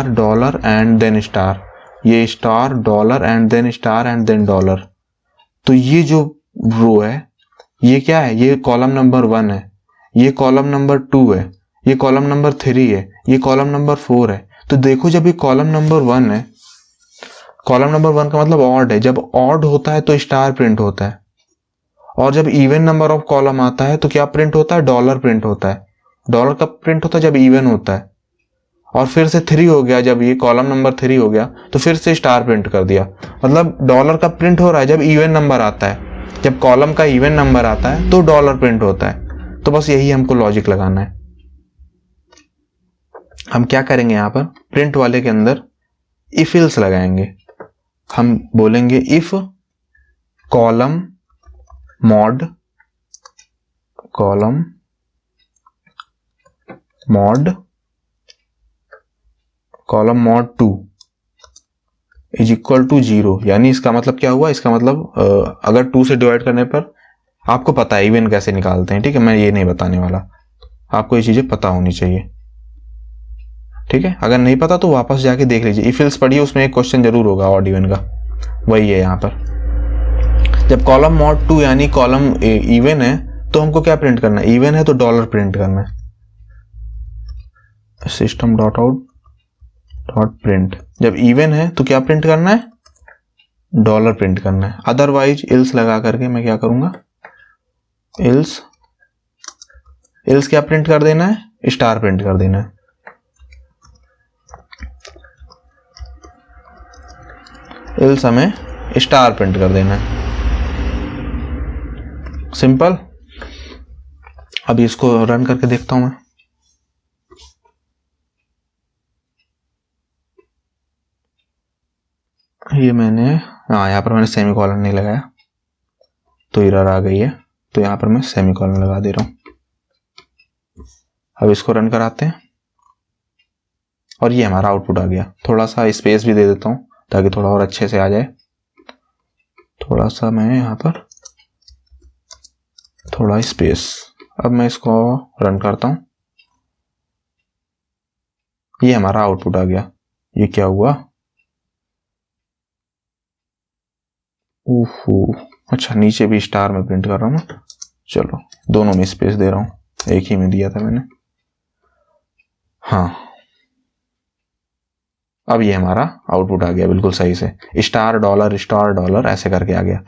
dollar and then star, ये star dollar and then star and then dollar. तो ये जो रो है ये क्या है, ये कॉलम नंबर 1 है, ये कॉलम नंबर 2 है, ये कॉलम नंबर 3 है, ये कॉलम नंबर 4 है। तो देखो जब ये कॉलम नंबर 1 है, कॉलम नंबर 1 का मतलब ऑड है, जब ऑड होता है तो स्टार प्रिंट होता है, और जब इवन नंबर ऑफ कॉलम आता है तो क्या प्रिंट होता है, डॉलर प्रिंट होता है। डॉलर कब प्रिंट होता है, जब इवन होता है। और फिर से 3 हो गया, जब ये कॉलम नंबर 3 हो गया तो फिर से स्टार प्रिंट कर दिया। मतलब डॉलर कब प्रिंट हो रहा है, जब इवन नंबर आता है, जब कॉलम का इवन नंबर आता है तो डॉलर प्रिंट होता है। तो बस यही हमको लॉजिक लगाना है। हम क्या करेंगे, यहां पर प्रिंट वाले के अंदर इफ एल्स लगाएंगे। हम बोलेंगे if column mod column mod 2 is equal to 0, यानी इसका मतलब क्या हुआ, इसका मतलब अगर 2 से डिवाइड करने पर, आपको पता है इवन कैसे निकालते हैं, ठीक है, मैं ये नहीं बताने वाला, आपको ये चीजें पता होनी चाहिए, ठीक है, अगर नहीं पता तो वापस जाके देख लीजिए, इफ एल्स पढ़िए, उसमें एक क्वेश्चन जरूर होगा ऑड इवन का, वही है यहाँ पर। जब कॉलम मॉड 2 यानी कॉलम इवन है तो हमको क्या प्रिंट करना है, इवन है तो डॉलर प्रिंट करना है, system dot out dot print. जब इवन है तो क्या प्रिंट करना है, डॉलर प्रिंट करना है। अदरवाइज इल्स लगा करके मैं क्या करूंगा, इल्स क्या प्रिंट कर देना है, स्टार प्रिंट कर देना है। इल्स हमें स्टार प्रिंट कर देना है, सिंपल। अभी इसको रन करके देखता हूं मैं। ये मैंने यहाँ पर मैंने सेमीकोलन नहीं लगाया तो एरर आ गई है, तो यहाँ पर मैं सेमीकोलन लगा दे रहा हूं। अब इसको रन कराते हैं और ये हमारा आउटपुट आ गया। थोड़ा सा स्पेस भी दे देता हूं ताकि थोड़ा और अच्छे से आ जाए। थोड़ा सा मैं यहाँ पर थोड़ा स्पेस। अब मैं इसको रन करता हूं, ये हमारा आउटपुट आ गया। ये क्या हुआ, ओहो, अच्छा नीचे भी स्टार में प्रिंट कर रहा हूं। चलो दोनों में स्पेस दे रहा हूं, एक ही में दिया था मैंने। हाँ, अब ये हमारा आउटपुट आ गया बिल्कुल सही से, स्टार डॉलर ऐसे करके आ गया।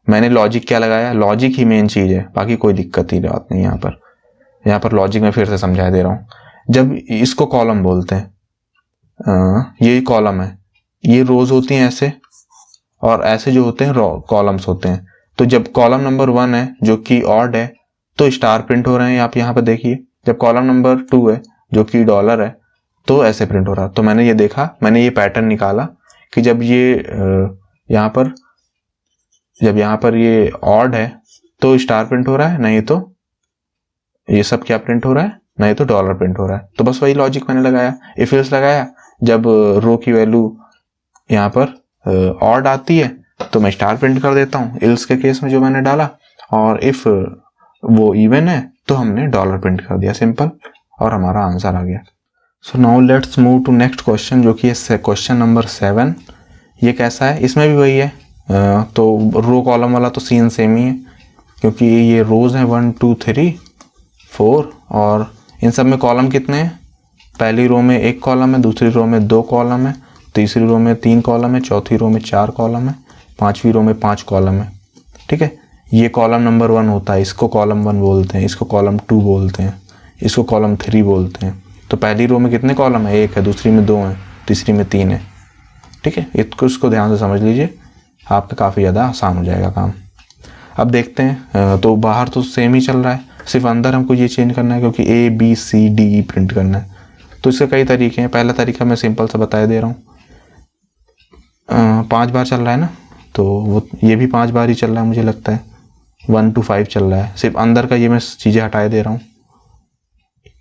मैंने लॉजिक क्या लगाया, लॉजिक ही मेन चीज है, बाकी कोई दिक्कत ही बात नहीं। यहाँ पर लॉजिक में फिर से समझा दे रहा हूं। जब इसको कॉलम बोलते हैं, ये कॉलम है, ये रोज होती हैं ऐसे, और ऐसे जो होते हैं कॉलम्स होते हैं। तो जब कॉलम नंबर 1 है जो कि ऑड है तो स्टार प्रिंट हो रहे हैं, आप यहाँ पर देखिए। जब कॉलम नंबर 2 है जो कि डॉलर है तो ऐसे प्रिंट हो रहा है। तो मैंने ये देखा, मैंने ये पैटर्न निकाला कि जब यहाँ पर ये ऑड है तो स्टार प्रिंट हो रहा है, नहीं तो ये सब क्या प्रिंट हो रहा है, नहीं तो डॉलर प्रिंट हो रहा है। तो बस वही लॉजिक मैंने लगाया, इफ एल्स लगाया। जब रो की वैल्यू यहाँ पर ऑड आती है तो मैं स्टार प्रिंट कर देता हूँ एल्स के केस में जो मैंने डाला, और इफ वो इवन है तो हमने डॉलर प्रिंट कर दिया, सिंपल, और हमारा आंसर आ गया। So now let's move to next question जो कि है क्वेश्चन नंबर 7। ये कैसा है, इसमें भी वही है, तो रो कॉलम वाला तो सीन सेम ही है क्योंकि ये रोज हैं 1 2 3 4, और इन सब में कॉलम कितने हैं, पहली रो में 1 कॉलम है, दूसरी रो में 2 कॉलम है, तीसरी रो में 3 कॉलम है, चौथी रो में 4 कॉलम है, पांचवी रो में 5 कॉलम है। ठीक है, ये कॉलम नंबर 1 होता है, इसको कॉलम 1 बोलते हैं, इसको कॉलम 2 बोलते हैं, इसको कॉलम 3 बोलते हैं। तो पहली रो में कितने कॉलम है, 1 है, दूसरी में 2 है, तीसरी में 3 है। ठीक है, इसको ध्यान से समझ लीजिए, आपका काफ़ी ज़्यादा आसान हो जाएगा काम। अब देखते हैं, तो बाहर तो सेम ही चल रहा है, सिर्फ अंदर हमको ये चेंज करना है क्योंकि ABCDE प्रिंट करना है। तो इसके कई तरीके हैं। पहला तरीका मैं सिंपल सा बता दे रहा हूँ, 5 बार चल रहा है ना, तो वो ये भी 5 बार ही चल रहा है, मुझे लगता है 1 to 5 चल रहा है। सिर्फ अंदर का ये मैं चीज़ें हटाए दे रहा हूँ,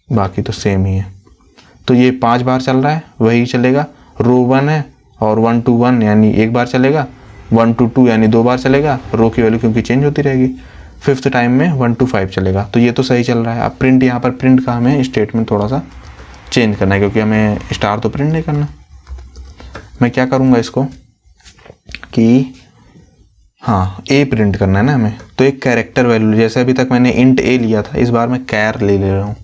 बाकी तो सेम ही है। तो ये 5 बार चल रहा है, वही चलेगा। रो 1 है और 1 to 1 यानी 1 बार चलेगा, 1 to 2 यानी 2 बार चलेगा, रो की वैल्यू क्योंकि चेंज होती रहेगी। 5th टाइम में 1 to 5 चलेगा। तो ये तो सही चल रहा है। अब प्रिंट, यहाँ पर प्रिंट का हमें स्टेटमेंट थोड़ा सा चेंज करना है क्योंकि हमें स्टार तो प्रिंट नहीं करना। मैं क्या करूँगा इसको कि हाँ A प्रिंट करना है ना हमें, तो एक कैरेक्टर वैल्यू, जैसे अभी तक मैंने इंट A लिया था, इस बार मैं कैर ले रहा हूँ,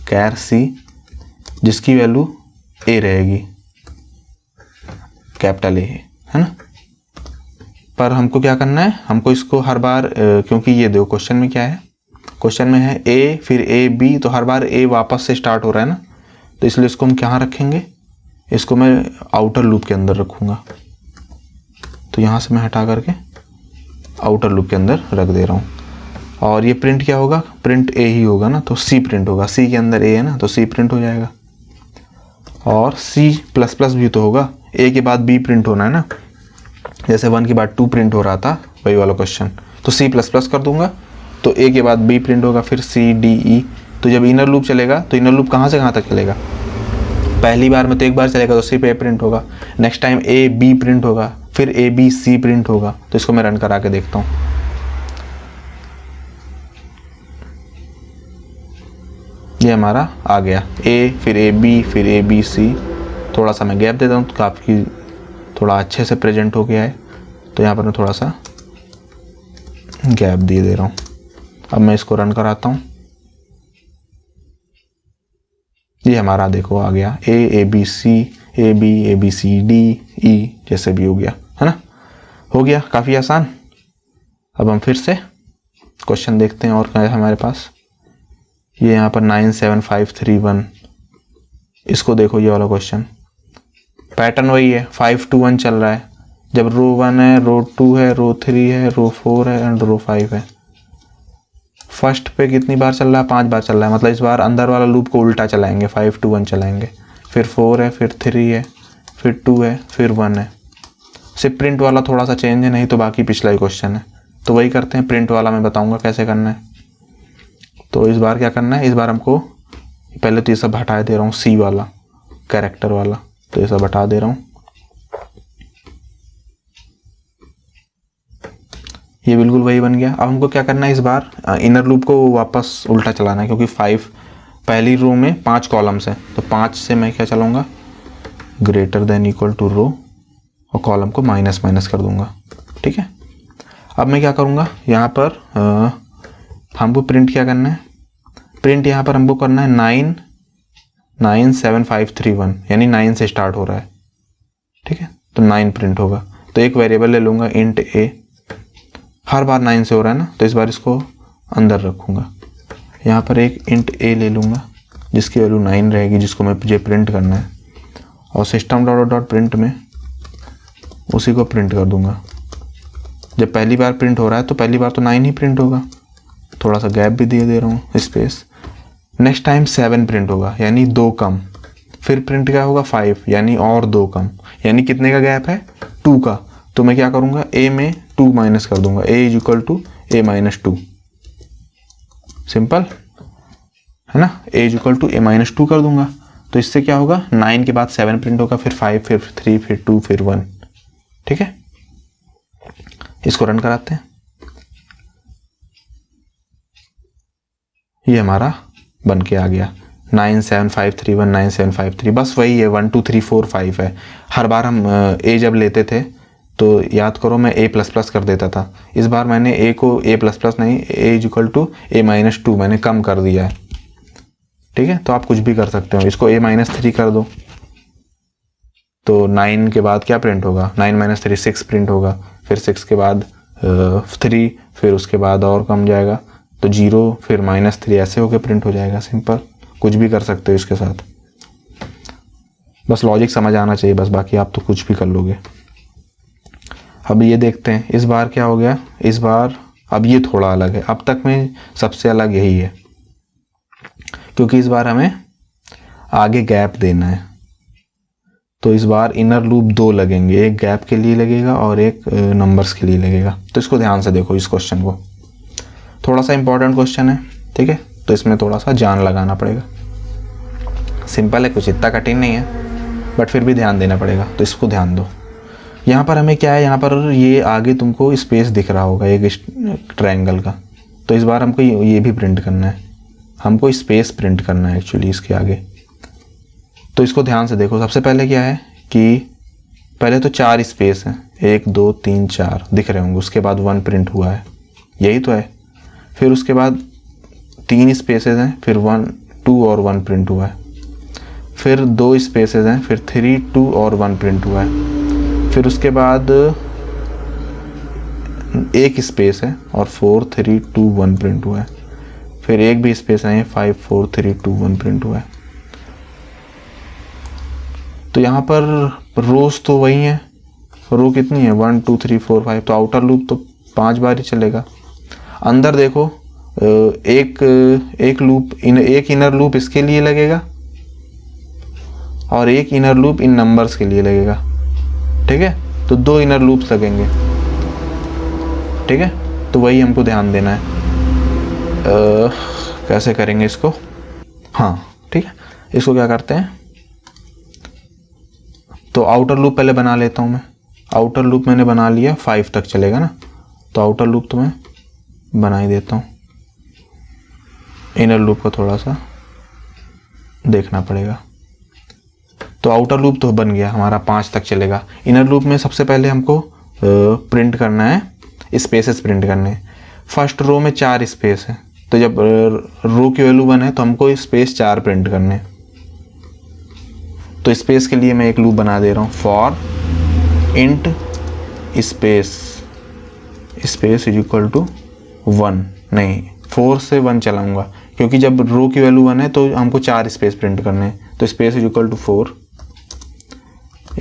कैर C, जिसकी वैल्यू A रहेगी, कैपिटल A है ना। पर हमको क्या करना है, हमको इसको हर बार, क्योंकि ये देखो क्वेश्चन में क्या है, क्वेश्चन में है A फिर AB, तो हर बार A वापस से स्टार्ट हो रहा है ना, तो इसलिए इसको हम कहाँ रखेंगे, इसको मैं आउटर लूप के अंदर रखूँगा। तो यहाँ से मैं हटा करके आउटर लूप के अंदर रख दे रहा हूँ। और ये प्रिंट क्या होगा, प्रिंट A ही होगा ना, तो C प्रिंट होगा, C के अंदर A है ना, तो C प्रिंट हो जाएगा। और C++ भी तो होगा, A के बाद B प्रिंट होना है ना, जैसे 1 के बाद 2 प्रिंट हो रहा था वही वाला क्वेश्चन, तो C++ कर दूंगा, तो A के बाद B प्रिंट होगा, फिर C D E। तो जब इनर लूप चलेगा तो इनर लूप कहाँ से कहाँ तक चलेगा, पहली बार में तो 1 बार चलेगा तो सिर्फ A प्रिंट होगा, next time A B print होगा, फिर A B C प्रिंट होगा। तो इसको मैं रन करा के देखता हूँ। ये हमारा आ गया ए, फिर ए बी, फिर ए बी सी। थोड़ा सा मैं गैप देता हूँ तो काफ़ी थोड़ा अच्छे से प्रेजेंट हो गया है। तो यहाँ पर मैं थोड़ा सा गैप दे रहा हूँ। अब मैं इसको रन कराता हूँ। ये हमारा देखो आ गया A B C, A B C D E, जैसे भी हो गया, है ना। हो गया, काफ़ी आसान। अब हम फिर से क्वेश्चन देखते हैं और क्या है हमारे पास। ये यहाँ पर 97531, इसको देखो, ये वाला क्वेश्चन पैटर्न वही है, 5 to 1 चल रहा है। जब रो 1 है, रो 2 है, रो 3 है, रो 4 है एंड रो 5 है। फर्स्ट पे कितनी बार चल रहा है? 5 बार चल रहा है, मतलब इस बार अंदर वाला लूप को उल्टा चलाएंगे, 5 to 1 चलाएंगे। फिर 4 है, फिर 3 है, फिर 2 है, फिर 1 है। सिर्फ प्रिंट वाला थोड़ा सा चेंज है, नहीं तो बाकी पिछला ही क्वेश्चन है। तो वही करते हैं, प्रिंट वाला मैं बताऊंगा कैसे करना है। तो इस बार क्या करना है, इस बार हमको पहले तो ये सब हटा दे रहा हूँ, सी वाला कैरेक्टर वाला, तो ये सब हटा दे रहा हूँ। ये बिल्कुल वही बन गया। अब हमको क्या करना है, इस बार इनर लूप को वापस उल्टा चलाना है, क्योंकि 5 पहली रो में 5 कॉलम्स हैं, तो 5 से मैं क्या चलाऊंगा, greater than equal to row, और कॉलम को माइनस माइनस कर दूंगा। ठीक है। अब मैं क्या करूंगा, यहाँ पर हमको प्रिंट क्या करना है, प्रिंट यहाँ पर हमको करना है 97531, यानी 9 से स्टार्ट हो रहा है। ठीक है, तो 9 प्रिंट होगा। तो एक वेरिएबल ले लूँगा इंट ए, हर बार 9 से हो रहा है ना, तो इस बार इसको अंदर रखूँगा। यहाँ पर एक इंट ए ले लूँगा जिसकी वैल्यू 9 रहेगी, जिसको मुझे प्रिंट करना है, और सिस्टम डॉट प्रिंट में उसी को प्रिंट कर दूँगा। जब पहली बार प्रिंट हो रहा है तो पहली बार तो 9 ही प्रिंट होगा, थोड़ा सा गैप भी दे रहा हूँ, स्पेस। नेक्स्ट टाइम 7 प्रिंट होगा, यानी 2 कम। फिर प्रिंट क्या होगा, 5, यानी और 2 कम, यानी कितने का गैप है, 2 का। तो मैं क्या करूँगा, ए में 2 माइनस कर दूंगा, A is equal to A minus 2। Simple है ना, A is equal to A minus 2 कर दूंगा। तो इससे क्या होगा, 9 के बाद 7 प्रिंट होगा, फिर 5, फिर 3, फिर 2, फिर 1। ठीक है, इसको रन कराते हैं। ये हमारा बन के आ गया 97531, 97531, बस वही है, 1 2 3 4 5 है। हर बार हम ए जब लेते थे तो याद करो मैं ए प्लस प्लस कर देता था। इस बार मैंने ए को ए प्लस प्लस नहीं, A is equal to A minus 2 मैंने कम कर दिया है। ठीक है, तो आप कुछ भी कर सकते हो, इसको ए माइनस 3 कर दो, तो 9 के बाद क्या प्रिंट होगा, 9 माइनस 3 6 प्रिंट होगा, फिर 6 के बाद 3, फिर उसके बाद और कम जाएगा तो 0, फिर -3, ऐसे होके प्रिंट हो जाएगा। सिंपल, कुछ भी कर सकते हो इसके साथ, बस लॉजिक समझ आना चाहिए बस, बाकी आप तो कुछ भी कर लोगे। अब ये देखते हैं इस बार क्या हो गया, इस बार अब ये थोड़ा अलग है, अब तक में सबसे अलग यही है, क्योंकि इस बार हमें आगे गैप देना है। तो इस बार इनर लूप 2 लगेंगे, एक गैप के लिए लगेगा और एक नंबर्स के लिए लगेगा। तो इसको ध्यान से देखो, इस क्वेश्चन को, थोड़ा सा इंपॉर्टेंट क्वेश्चन है। ठीक है, तो इसमें थोड़ा सा जान लगाना पड़ेगा। सिंपल है, कुछ इतना कठिन नहीं है, बट फिर भी ध्यान देना पड़ेगा। तो इसको ध्यान दो। यहाँ पर हमें क्या है, यहाँ पर ये आगे तुमको स्पेस दिख रहा होगा एक ट्रायंगल का, तो इस बार हमको ये भी प्रिंट करना है, हमको स्पेस प्रिंट करना है एक्चुअली इसके आगे। तो इसको ध्यान से देखो। सबसे पहले क्या है कि पहले तो 4 स्पेस हैं, 1 2 3 4 दिख रहे होंगे, उसके बाद 1 प्रिंट हुआ है, यही तो है। फिर उसके बाद 3 स्पेसेस हैं, फिर 1 2 और 1 प्रिंट हुआ है। फिर 2 स्पेसेस हैं, फिर 3 2 और 1 प्रिंट हुआ है। फिर उसके बाद 1 स्पेस है और 4 3 2 1 प्रिंट हुआ है। फिर एक भी स्पेस है, 5 4 3 2 1 प्रिंट हुआ है। तो यहाँ पर रोज तो वही है, रो कितनी है, 1 2 3 4 5, तो आउटर लूप तो 5 बार ही चलेगा। अंदर देखो एक लूप एक इनर लूप इसके लिए लगेगा और एक इनर लूप इन नंबर्स के लिए लगेगा। ठीक है, तो 2 इनर लूप्स लगेंगे। ठीक है, तो वही हमको ध्यान देना है। कैसे करेंगे इसको, हाँ ठीक है, इसको क्या करते हैं, तो आउटर लूप पहले बना लेता हूँ मैं। आउटर लूप मैंने बना लिया, 5 तक चलेगा ना, तो आउटर लूप तो मैं बना ही देता हूँ। इनर लूप को थोड़ा सा देखना पड़ेगा। तो आउटर लूप तो बन गया हमारा, 5 तक चलेगा। इनर लूप में सबसे पहले हमको प्रिंट करना है, स्पेसेस प्रिंट करने हैं। फर्स्ट रो में 4 स्पेस है, तो जब रो की वैल्यू 1 है तो हमको स्पेस 4 प्रिंट करने हैं। तो स्पेस के लिए मैं एक लूप बना दे रहा हूँ, for int space is equal to 1, नहीं 4 से 1 चलाऊंगा, क्योंकि जब रो की वैल्यू 1 है तो हमको 4 स्पेस प्रिंट करने हैं। तो space is equal to 4,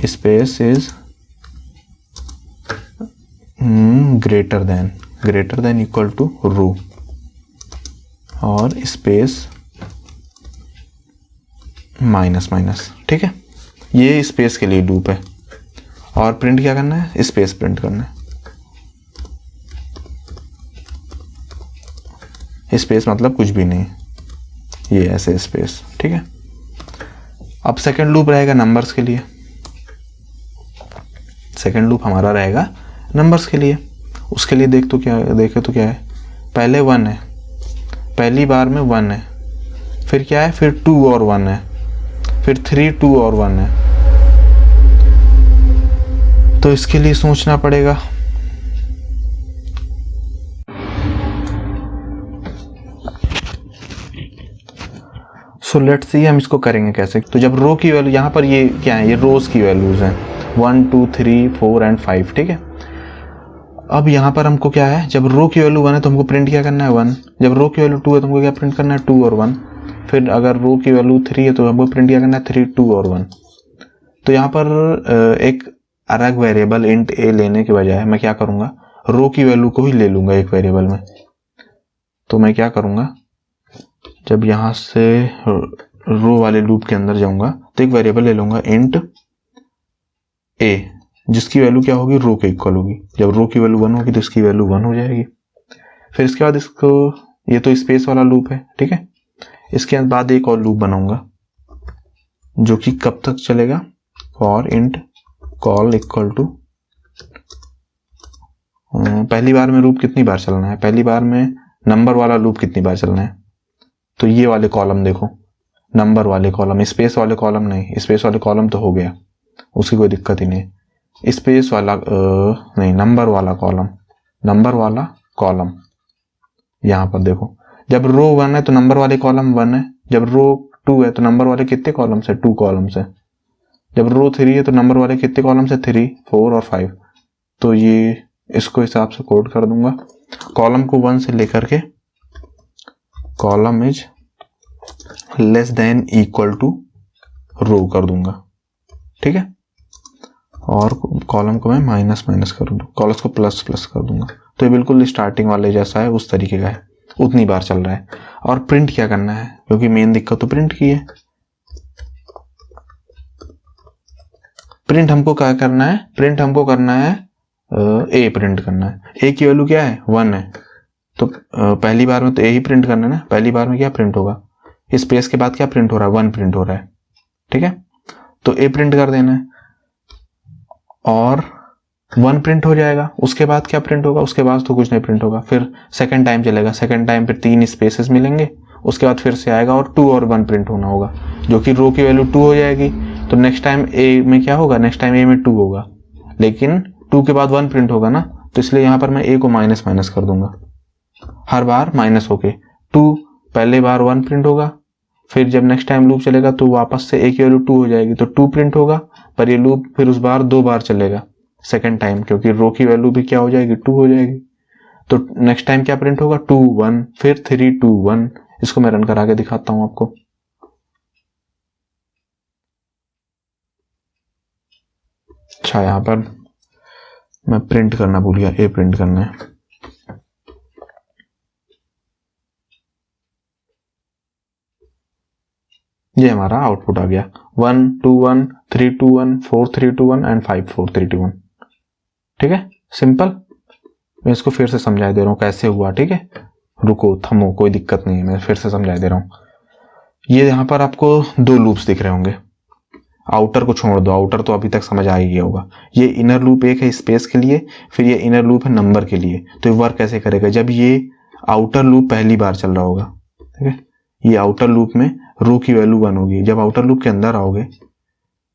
space is greater than equal to row, और स्पेस माइनस। ठीक है, ये स्पेस के लिए लूप है। और प्रिंट क्या करना है, स्पेस प्रिंट करना है। स्पेस मतलब कुछ भी नहीं, ये ऐसे स्पेस। ठीक है, अब सेकंड लूप रहेगा नंबर्स के लिए। सेकंड लूप हमारा रहेगा नंबर्स के लिए। उसके लिए देखे तो क्या है, पहले 1 है, पहली बार में 1 है, फिर क्या है, फिर 2 और 1 है, फिर 3 2 और 1 है। तो इसके लिए सोचना पड़ेगा। सो लेट्स सी हम इसको करेंगे कैसे। तो जब रो की वैल्यू, यहाँ पर ये क्या है, ये रोज की वैल्यूज हैं 1 2 3 4 एंड 5। ठीक है, अब यहाँ पर हमको क्या है, जब रो की वैल्यू 1 है तो हमको प्रिंट क्या करना है 1, जब रो की वैल्यू 2 है तो हमको क्या प्रिंट करना है 2 और 1, फिर अगर रो की वैल्यू 3 है तो हमको प्रिंट क्या करना है 3 2 और 1। तो यहाँ पर एक अलग वेरिएबल इंट ए लेने के बजाय मैं क्या करूँगा, रो की वैल्यू को ही ले लूँगा एक वेरिएबल में। तो मैं क्या करूँगा, जब यहाँ से रो वाले लूप के अंदर जाऊँगा तो एक वेरिएबल ले लूँगा इंट ए, जिसकी वैल्यू क्या होगी, रो के इक्वल होगी। जब रो की वैल्यू 1 होगी तो इसकी वैल्यू 1 हो जाएगी। फिर इसके बाद इसको, ये तो स्पेस वाला लूप है। ठीक है, इसके बाद एक और लूप बनाऊंगा जो कि कब तक चलेगा, for int col equal to, पहली बार में लूप कितनी बार चलना है, पहली बार में नंबर वाला लूप कितनी बार चलना है। तो ये वाले कॉलम देखो, नंबर वाले कॉलम, स्पेस वाले कॉलम नहीं, स्पेस वाले कॉलम तो हो गया, उसकी कोई दिक्कत ही नहीं। स्पेस वाला नहीं, नंबर वाला कॉलम यहाँ पर देखो, जब रो 1 है तो नंबर वाले कॉलम 1 है, जब रो 2 है तो नंबर वाले कितने कॉलम्स है, 2 कॉलम्स है, जब रो 3 है तो नंबर वाले कितने कॉलम्स है, 3 4 और 5। तो ये इसको हिसाब से कोड कर दूंगा, कॉलम को 1 से लेकर के column is less than equal to row कर दूंगा। ठीक है, और कॉलम को मैं माइनस कर दूंगा, कॉलम्स को प्लस कर दूंगा। तो ये बिल्कुल स्टार्टिंग वाले जैसा है, उस तरीके का है, उतनी बार चल रहा है। और प्रिंट क्या करना है, क्योंकि मेन दिक्कत तो प्रिंट की है। प्रिंट हमको क्या करना है, प्रिंट हमको करना है ए प्रिंट करना है। ए की वैल्यू क्या है, 1 है, तो पहली बार में तो ए ही प्रिंट करना है ना। पहली बार में क्या प्रिंट होगा, स्पेस के बाद क्या प्रिंट हो रहा है, 1 प्रिंट हो रहा है। ठीक है, तो ए प्रिंट कर देना है और 1 प्रिंट हो जाएगा। उसके बाद क्या प्रिंट होगा, उसके बाद तो कुछ नहीं प्रिंट होगा। फिर सेकंड टाइम चलेगा, सेकंड टाइम फिर 3 स्पेसेस मिलेंगे, उसके बाद फिर से आएगा और 2 और 1 प्रिंट होना होगा, जो कि रो की वैल्यू 2 हो जाएगी। तो नेक्स्ट टाइम ए में क्या होगा, नेक्स्ट टाइम ए में 2 होगा, लेकिन 2 के बाद 1 प्रिंट होगा ना, तो इसलिए यहाँ पर मैं ए को माइनस कर दूंगा, हर बार माइनस होके 2, पहले बार 1 प्रिंट होगा, फिर जब नेक्स्ट टाइम लूप चलेगा तो वापस से ए की वैल्यू 2 हो जाएगी, तो 2 प्रिंट होगा, पर ये लूप फिर उस बार 2 बार चलेगा सेकंड टाइम, क्योंकि रो की वैल्यू भी क्या हो जाएगी, 2 हो जाएगी। तो नेक्स्ट टाइम क्या प्रिंट होगा, 2 1, फिर 3 2 1। इसको मैं रन करा के दिखाता हूं आपको। अच्छा, यहां पर मैं प्रिंट करना भूल गया, ए प्रिंट करना है। ये हमारा आउटपुट आ गया, 1 2 1 3 2 1 4 3 2 1 एंड 5 4 3 2 1। ठीक है, सिंपल। मैं इसको फिर से समझा दे रहा हूं कैसे हुआ। ठीक है, रुको, थमो, कोई दिक्कत नहीं है, मैं फिर से समझा दे रहा हूं। ये यहां पर आपको 2 लूप्स दिख रहे होंगे, आउटर को छोड़ दो, आउटर तो अभी तक समझ आ ही गया होगा। ये इनर लूप एक है स्पेस के लिए, फिर ये इनर लूप है नंबर के लिए। तो ये वर्क कैसे करेगा, जब ये आउटर लूप पहली बार चल रहा होगा, ठीक है, ये आउटर लूप में रो की वैल्यू 1 होगी। जब आउटर लूप के अंदर आओगे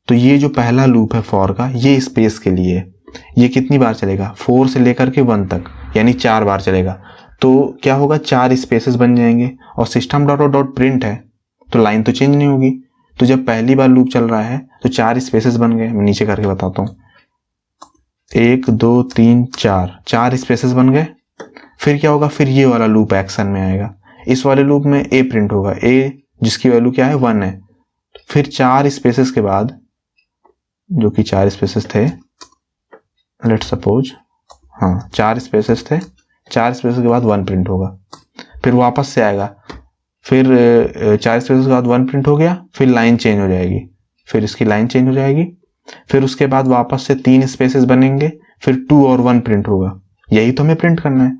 तो ये जो पहला लूप है फॉर का, ये स्पेस के लिए है। ये कितनी बार चलेगा, 4 से लेकर के 1 तक, यानी 4 बार चलेगा। तो क्या होगा, 4 स्पेसेस बन जाएंगे। और सिस्टम डॉट डॉट प्रिंट है तो लाइन तो चेंज नहीं होगी। तो जब पहली बार लूप चल रहा है तो 4 स्पेसेस बन गए। मैं नीचे करके बताता हूँ, 1 2 3 4 स्पेसेस बन गए। फिर क्या होगा, फिर ये वाला लूप एक्शन में आएगा। इस वाले लूप में ए प्रिंट होगा, ए जिसकी वैल्यू क्या है 1 है। फिर 4 स्पेसेस के बाद, जो कि 4 स्पेसेस थे, लेट सपोज, हाँ 4 स्पेसेस थे, 4 स्पेसेस के बाद 1 प्रिंट होगा। फिर वापस से आएगा, फिर 4 स्पेसेस के बाद 1 प्रिंट हो गया, फिर लाइन चेंज हो जाएगी, फिर इसकी लाइन चेंज हो जाएगी। फिर उसके बाद वापस से 3 स्पेसेस बनेंगे, फिर 2 और 1 प्रिंट होगा। यही तो हमें प्रिंट करना है।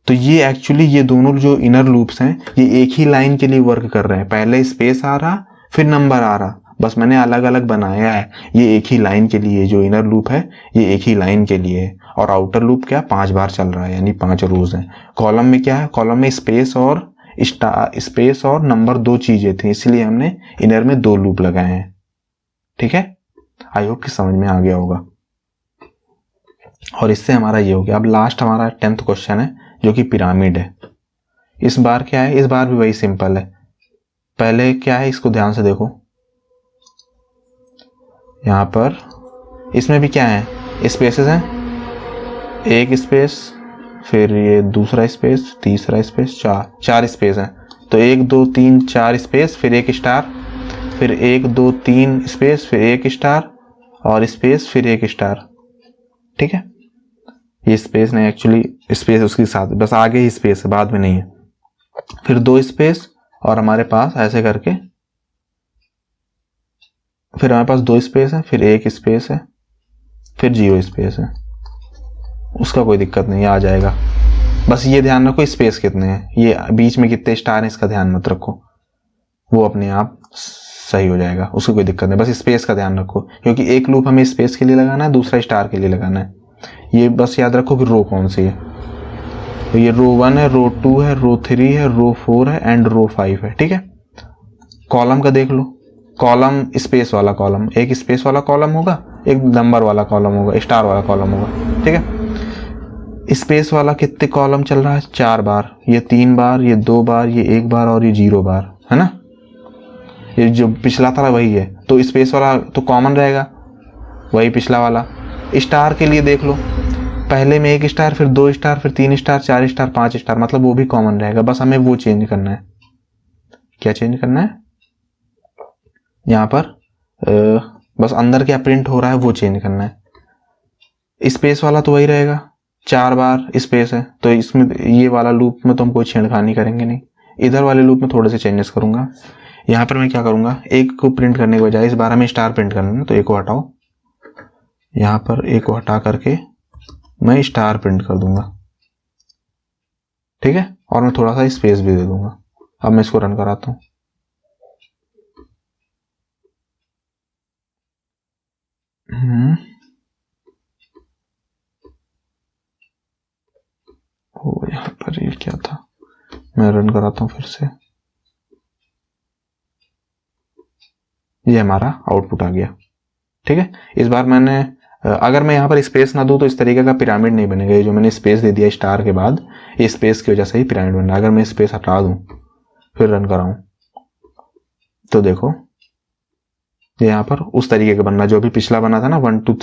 तो ये एक्चुअली ये दोनों जो इनर लूप्स हैं ये एक ही लाइन के लिए वर्क कर रहे हैं। पहले स्पेस आ रहा, फिर नंबर आ रहा, बस मैंने अलग अलग बनाया है। ये एक ही लाइन के लिए, जो इनर लूप है ये एक ही लाइन के लिए है। और आउटर लूप क्या 5 बार चल रहा है, यानी 5 रोज हैं। कॉलम में क्या है, कॉलम में स्पेस और नंबर 2 चीजें थी, इसलिए हमने इनर में 2 लूप लगाए हैं। ठीक है, आई होप कि समझ में आ गया होगा। और इससे हमारा ये हो गया। अब लास्ट हमारा 10th क्वेश्चन है, जो कि पिरामिड है। इस बार क्या है, इस बार भी वही सिंपल है। पहले क्या है, इसको ध्यान से देखो, यहां पर इसमें भी क्या है, स्पेसेस हैं, एक स्पेस, फिर ये दूसरा स्पेस, तीसरा स्पेस, 4 स्पेस हैं। तो 1 2 3 4 स्पेस, फिर एक स्टार, फिर 1 2 3 स्पेस, फिर एक स्टार, और स्पेस, फिर एक स्टार। ठीक है, ये स्पेस नहीं, एक्चुअली स्पेस उसके साथ, बस आगे ही स्पेस है, बाद में नहीं है। फिर 2 स्पेस, और हमारे पास ऐसे करके, फिर हमारे पास 2 स्पेस है, फिर एक स्पेस है, फिर 0 स्पेस है। उसका कोई दिक्कत नहीं, आ जाएगा। बस ये ध्यान रखो स्पेस कितने हैं, ये बीच में कितने स्टार हैं इसका ध्यान मत रखो, वो अपने आप सही हो जाएगा, उसकी कोई दिक्कत नहीं। बस स्पेस का ध्यान रखो, क्योंकि एक लूप हमें स्पेस के लिए लगाना है, दूसरा स्टार के लिए लगाना है। ये बस याद रखो कि रो कौन सी है। तो ये रो 1 है, रो 2 है, रो 3 है, रो 4 है एंड रो 5 है। ठीक है, कॉलम का देख लो, कॉलम स्पेस वाला कॉलम, एक स्पेस वाला कॉलम होगा, एक नंबर वाला कॉलम होगा, स्टार वाला कॉलम होगा। ठीक है, स्पेस वाला कितने कॉलम चल रहा है, 4 बार, ये 3 बार, ये 2 बार, ये 1 बार और ये 0 बार, है ना। ये जो पिछला था वही है, तो स्पेस वाला तो कॉमन रहेगा, वही पिछला वाला। स्टार के लिए देख लो, पहले में 1 स्टार, फिर 2 स्टार, फिर 3 स्टार, 4 स्टार, 5 स्टार, मतलब वो भी कॉमन रहेगा। बस हमें वो चेंज करना है। क्या चेंज करना है यहाँ पर, बस अंदर क्या प्रिंट हो रहा है वो चेंज करना है। स्पेस वाला तो वही रहेगा, 4 बार स्पेस है, तो इसमें ये वाला लूप में तो हम कोई छेड़खानी करेंगे नहीं। इधर वाले लूप में थोड़े से चेंजेस करूंगा। यहाँ पर मैं क्या करूंगा, एक को प्रिंट करने के बजाय इस बार हमें स्टार प्रिंट करना है, तो एक को हटाओ, यहाँ पर एक को हटा करके मैं स्टार प्रिंट कर दूंगा। ठीक है, और मैं थोड़ा सा स्पेस भी दे दूंगा। अब मैं इसको रन कराता हूं। ओ यहाँ पर ये क्या था, मैं रन कराता हूं फिर से। ये हमारा आउटपुट आ गया। ठीक है, इस बार मैंने अगर मैं यहाँ पर स्पेस ना दूं तो इस तरीके का पिरामिड नहीं बनेगा। ये जो मैंने स्पेस दे दिया स्टार के बाद, ये स्पेस की वजह से ही पिरामिड बन रहा है। अगर मैं स्पेस हटा दूं फिर रन कराऊं तो देखो ये यहाँ पर उस तरीके का बनना, जो अभी पिछला बना था ना 1 2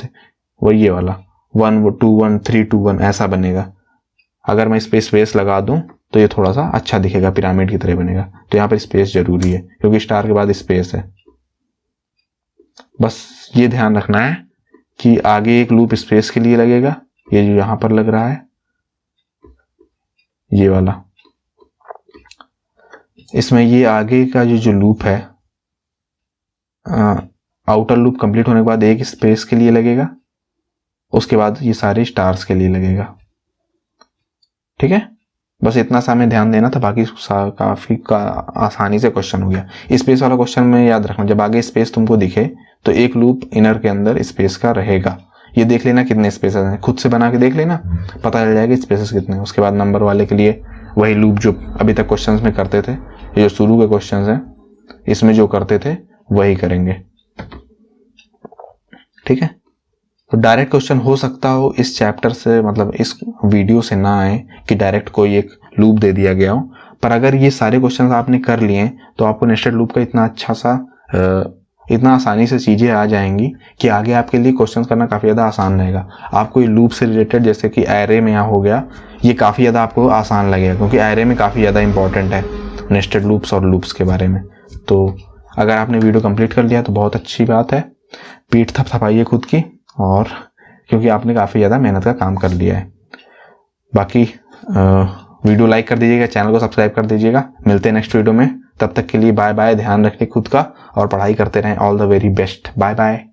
वही ये वाला 1 2 1 3 2 1 ऐसा बनेगा। अगर मैं स्पेस लगा दूं तो ये थोड़ा सा अच्छा दिखेगा, पिरामिड की तरह बनेगा। तो यहाँ पर स्पेस जरूरी है, क्योंकि स्टार के बाद स्पेस है। बस ये ध्यान रखना है कि आगे एक लूप स्पेस के लिए लगेगा, ये जो यहां पर लग रहा है ये वाला, इसमें ये आगे का जो लूप है, आउटर लूप कंप्लीट होने के बाद एक स्पेस के लिए लगेगा, उसके बाद ये सारे स्टार्स के लिए लगेगा। ठीक है, बस इतना सा हमें ध्यान देना था, बाकी काफी आसानी से क्वेश्चन हो गया। स्पेस वाला क्वेश्चन में याद रखना, जब आगे स्पेस तुमको दिखे तो एक लूप इनर के अंदर स्पेस का रहेगा। ये देख लेना कितने स्पेसेस हैं, खुद से बना के देख लेना, पता चल जाएगा स्पेसेस कितने हैं। उसके बाद नंबर वाले के लिए वही लूप जो अभी तक क्वेश्चंस में करते थे, ये जो शुरू के क्वेश्चंस हैं इसमें जो करते थे वही करेंगे। ठीक है, तो डायरेक्ट क्वेश्चन हो सकता हो इस चैप्टर से, मतलब इस वीडियो से ना आए कि डायरेक्ट कोई एक लूप दे दिया गया हो, पर अगर ये सारे क्वेश्चन आपने कर लिए तो आपको नेस्टेड लूप का इतना अच्छा सा इतना आसानी से चीज़ें आ जाएंगी कि आगे आपके लिए क्वेश्चन करना काफ़ी ज़्यादा आसान रहेगा। आपको ये लूप से रिलेटेड जैसे कि एरे में यहाँ हो गया, ये काफ़ी ज़्यादा आपको आसान लगेगा क्योंकि एरे में काफ़ी ज़्यादा इंपॉर्टेंट है नेस्टेड लूप्स और लूप्स के बारे में। तो अगर आपने वीडियो कंप्लीट कर लिया तो बहुत अच्छी बात है, पीठ थपथपाइए खुद की, और क्योंकि आपने काफ़ी ज़्यादा मेहनत का काम कर लिया है। बाकी वीडियो लाइक कर दीजिएगा, चैनल को सब्सक्राइब कर दीजिएगा। मिलते हैं नेक्स्ट वीडियो में, तब तक के लिए बाय बाय। ध्यान रखिए खुद का और पढ़ाई करते रहें। All the very best, bye bye.